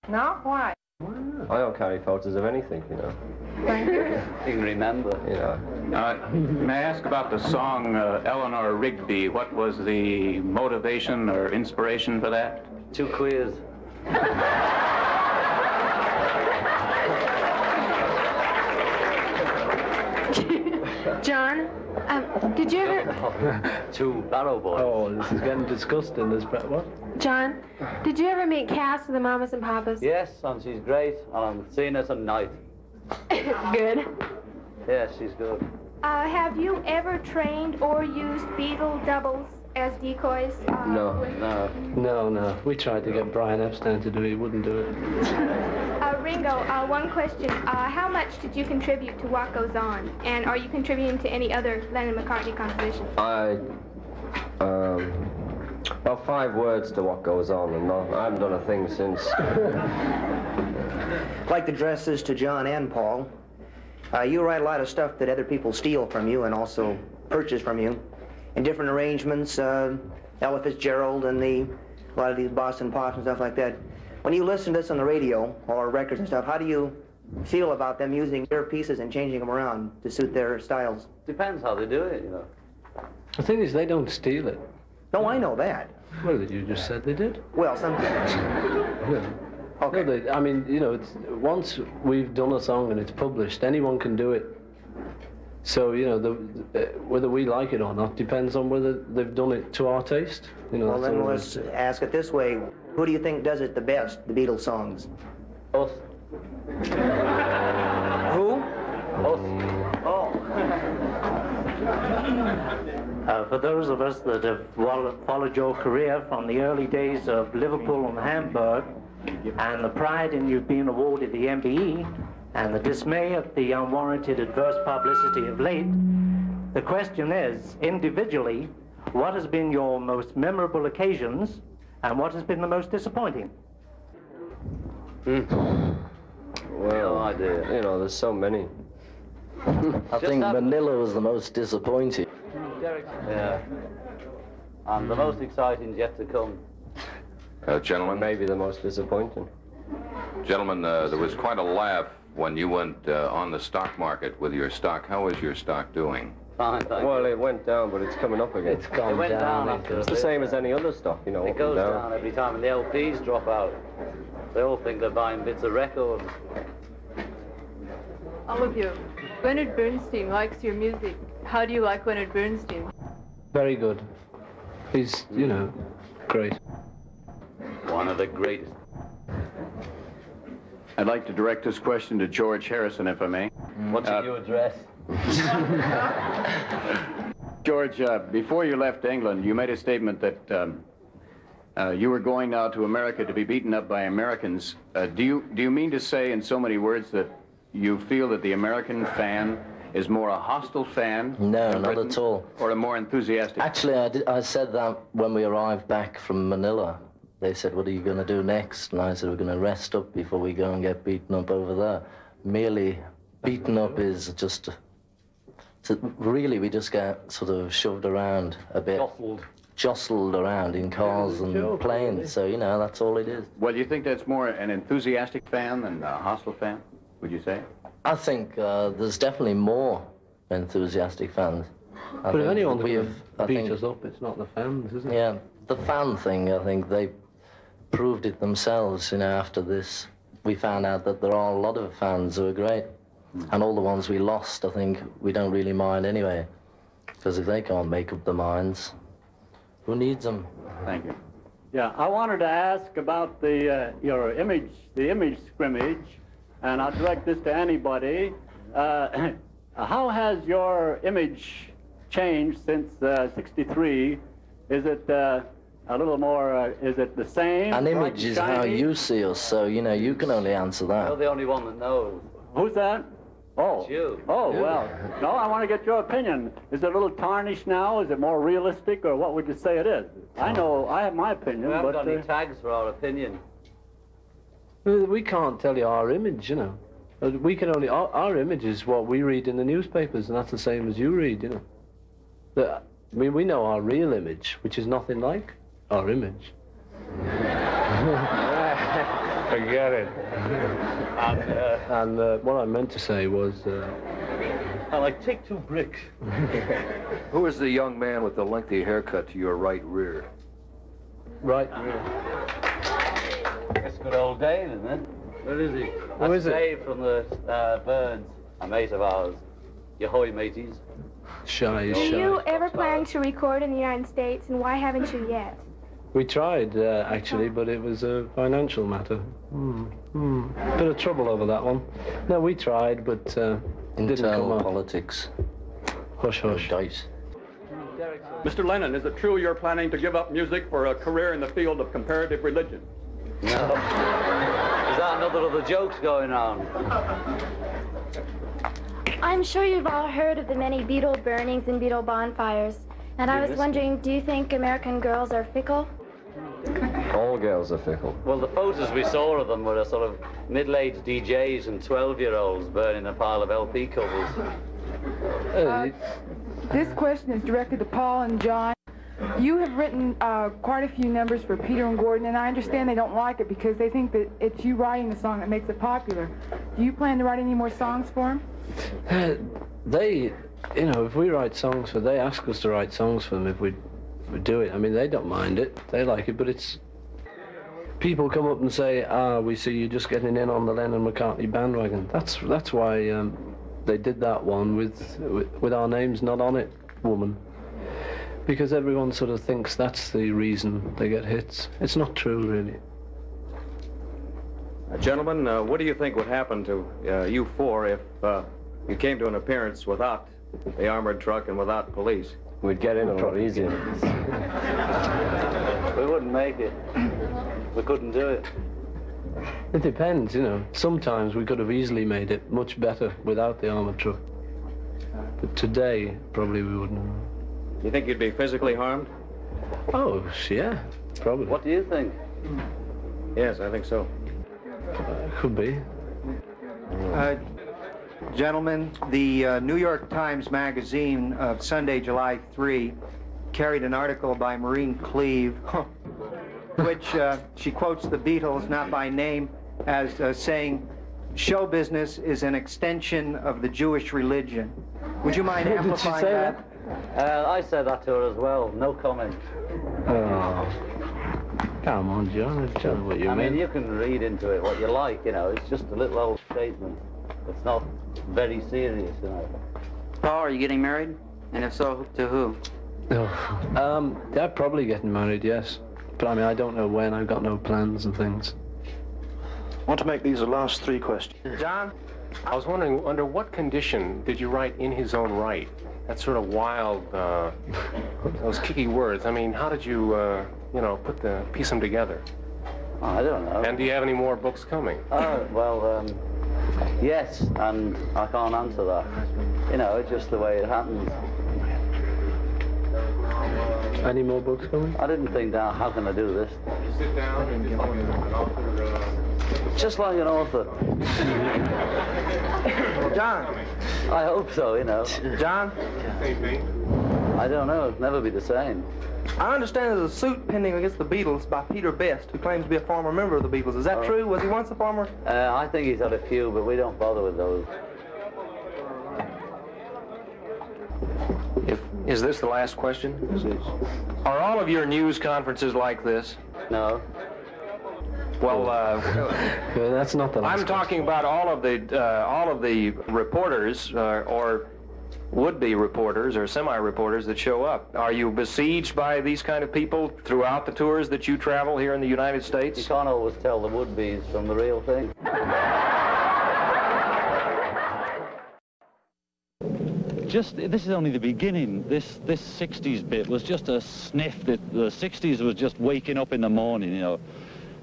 No? Why? I don't carry photos of anything, you know. Thank you. You can remember. You know. May I ask about the song Eleanor Rigby? What was the motivation or inspiration for that? 2 queers. John, did you ever... 2 barrow boys. Oh, this is getting disgusting, this what? John, did you ever meet Cass of the Mamas and Papas? Yes, and she's great, and I'm seeing her tonight. Good. Yeah, she's good. Have you ever trained or used Beatle doubles as decoys? No. We tried to get Brian Epstein to do it. He wouldn't do it. Ringo, one question. How much did you contribute to What Goes On? And are you contributing to any other Lennon-McCartney compositions? About 5 words to What Goes On, and I haven't done a thing since. I'd like to address this to John and Paul. You write a lot of stuff that other people steal from you and also purchase from you in different arrangements, Ella Fitzgerald and a lot of these Boston Pops and stuff like that. When you listen to this on the radio or records and stuff, how do you feel about them using their pieces and changing them around to suit their styles? Depends how they do it, you know. The thing is, they don't steal it. No, I know that. Well, you just said they did. Well, sometimes. Okay. No, I mean, you know, once we've done a song and it's published, anyone can do it. So, you know, whether we like it or not depends on whether they've done it to our taste. You know, well, then let's ask it this way. Who do you think does it the best, the Beatles songs? Us. Who? Us. Oh. For those of us that have followed your career from the early days of Liverpool and Hamburg, and the pride in you being awarded the MBE, and the dismay at the unwarranted adverse publicity of late, the question is, individually, what has been your most memorable occasions, and what has been the most disappointing? Well, you know, there's so many. I think Manila was the most disappointing. Yeah. And the most exciting is yet to come. Gentlemen? Maybe the most disappointing. Gentlemen, there was quite a laugh when you went on the stock market with your stock. How is your stock doing? Fine, well, it went down, but it's coming up again. It's gone down. It's the same as any other stock, you know. It goes down every time, and the LPs drop out. They all think they're buying bits of records. All of you. Leonard Bernstein likes your music. How do you like Leonard Bernstein? Very good. He's, you know, great. One of the greatest. I'd like to direct this question to George Harrison, if I may. What's your new address? George, before you left England, you made a statement that you were going now to America to be beaten up by Americans. Do you mean to say in so many words that you feel that the American fan is more a hostile fan? No, not at all. Or a more enthusiastic? Actually, I said that when we arrived back from Manila. They said, what are you going to do next? And I said, we're going to rest up before we go and get beaten up over there. Merely beaten up is just... So really, we just get sort of shoved around a bit. Jostled around in cars and planes. So, you know, that's all it is. Well, you think that's more an enthusiastic fan than a hostile fan, would you say? I think there's definitely more enthusiastic fans. But if anyone beat us up, it's not the fans, is it? Yeah, the fan thing, I think they proved it themselves, you know, after this. We found out that there are a lot of fans who are great. And all the ones we lost, I think, we don't really mind anyway. Because if they can't make up their minds, who needs them? Thank you. Yeah, I wanted to ask about the image scrimmage, and I'll direct this to anybody. How has your image changed since '63? Is it A little more, is it the same? An bright image and is how shiny? you see us, so, you know, you can only answer You're that. the only one that knows. Who's that? Oh. It's you. Oh, You. well. No, I want to get your opinion. Is it a little tarnished now? Is it more realistic, or what would you say it is? I know, I have my opinion, We haven't but... got any tags for our opinion. We can't tell you our image, you know. We can only... Our image is what we read in the newspapers, and that's the same as you read, you know. We know our real image, which is nothing like our image. Forget it. And what I meant to say was... I like take 2 bricks. Who is the young man with the lengthy haircut to your right rear? Right rear. It's good old Dave, isn't it? Where is he? Who is it? Dave from the Birds, a mate of ours. Your hoy mateys. Shy, Do you ever plan to record in the United States, and why haven't you yet? We tried, actually, but it was a financial matter. Bit of trouble over that one. No, we tried, but didn't come Internal up. politics. Hush, hush. Dice. Mr. Lennon, is it true you're planning to give up music for a career in the field of comparative religion? No. Is that another of the jokes going on? I'm sure you've all heard of the many Beatle burnings and Beatle bonfires. And I was wondering, do you think American girls are fickle? All girls are fickle. Well, the photos we saw of them were a sort of middle-aged DJs and 12-year-olds burning a pile of LP covers. This question is directed to Paul and John. You have written quite a few numbers for Peter and Gordon, and I understand they don't like it because they think that it's you writing the song that makes it popular. Do you plan to write any more songs for them? They, you know, if we write songs for, they ask us to write songs for them if we do it. I mean, they don't mind it. They like it, but it's... People come up and say, we see you just getting in on the Lennon-McCartney bandwagon. That's why they did that one with our names not on it, woman. Because everyone sort of thinks that's the reason they get hits. It's not true, really. Gentlemen, what do you think would happen to you four if you came to an appearance without the armored truck and without police? We'd get in a lot easier. We wouldn't make it. We couldn't do it. It depends, you know. Sometimes we could have easily made it much better without the armored truck. But today, probably we wouldn't have. You think you'd be physically harmed? Oh, yeah, probably. What do you think? Yes, I think so. Could be. Gentlemen, the New York Times Magazine of Sunday, July 3, carried an article by Maureen Cleave, which she quotes the Beatles, not by name, as saying, show business is an extension of the Jewish religion. Would you mind amplifying that? I said that to her as well. No comment. Oh. Come on, John. Tell me what you mean. I mean, you can read into it what you like, you know. It's just a little old statement. It's not very serious, you know. Paul, are you getting married? And if so, to who? Oh. They're probably getting married, yes. But I mean, I don't know when. I've got no plans and things. I want to make these the last 3 questions. John? I was wondering, under what condition did you write in his own right? That's sort of wild, those kicky words. I mean, how did you, you know, piece them together? I don't know. And do you have any more books coming? Well, yes, and I can't answer that. You know, it's just the way it happens. Any more books coming? I didn't think that, how can I do this? Sit down and just like an author. Just like an author. John. I hope so, you know. John? I don't know, it'll never be the same. I understand there's a suit pending against the Beatles by Peter Best, who claims to be a former member of the Beatles. Is that true? Was he once a former? I think he's had a few, but we don't bother with those. Is this the last question? This is. Are all of your news conferences like this? No. Well, that's not the last I'm talking about all of the reporters or would-be reporters or semi-reporters that show up. Are you besieged by these kind of people throughout the tours that you travel here in the United States? You can't always tell the would-be's from the real thing. this is only the beginning. This 60s bit was just a sniff. That the 60s was just waking up in the morning, you know,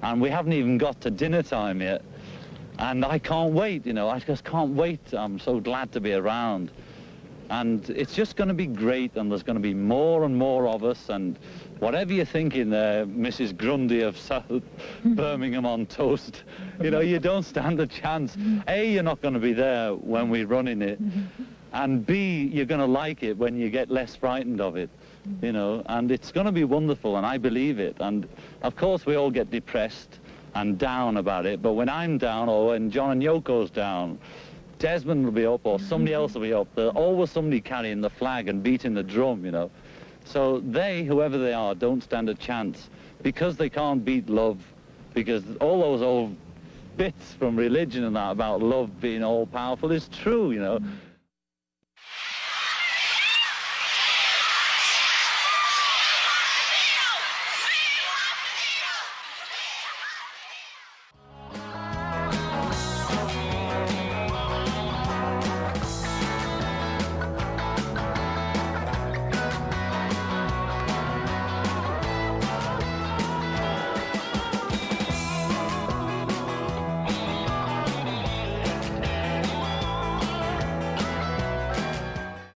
and we haven't even got to dinner time yet. And I can't wait, you know, I just can't wait. I'm so glad to be around. And it's just going to be great, and there's going to be more and more of us, and whatever you're thinking there, Mrs. Grundy of South Birmingham on Toast, you know, you don't stand a chance. A, you're not going to be there when we're running it, and B, you're going to like it when you get less frightened of it, you know, and it's going to be wonderful, and I believe it. And of course we all get depressed and down about it, but when I'm down, or when John and Yoko's down, Desmond will be up, or somebody else will be up. There's always somebody carrying the flag and beating the drum, you know. So they, whoever they are, don't stand a chance, because they can't beat love, because all those old bits from religion and that about love being all-powerful is true, you know.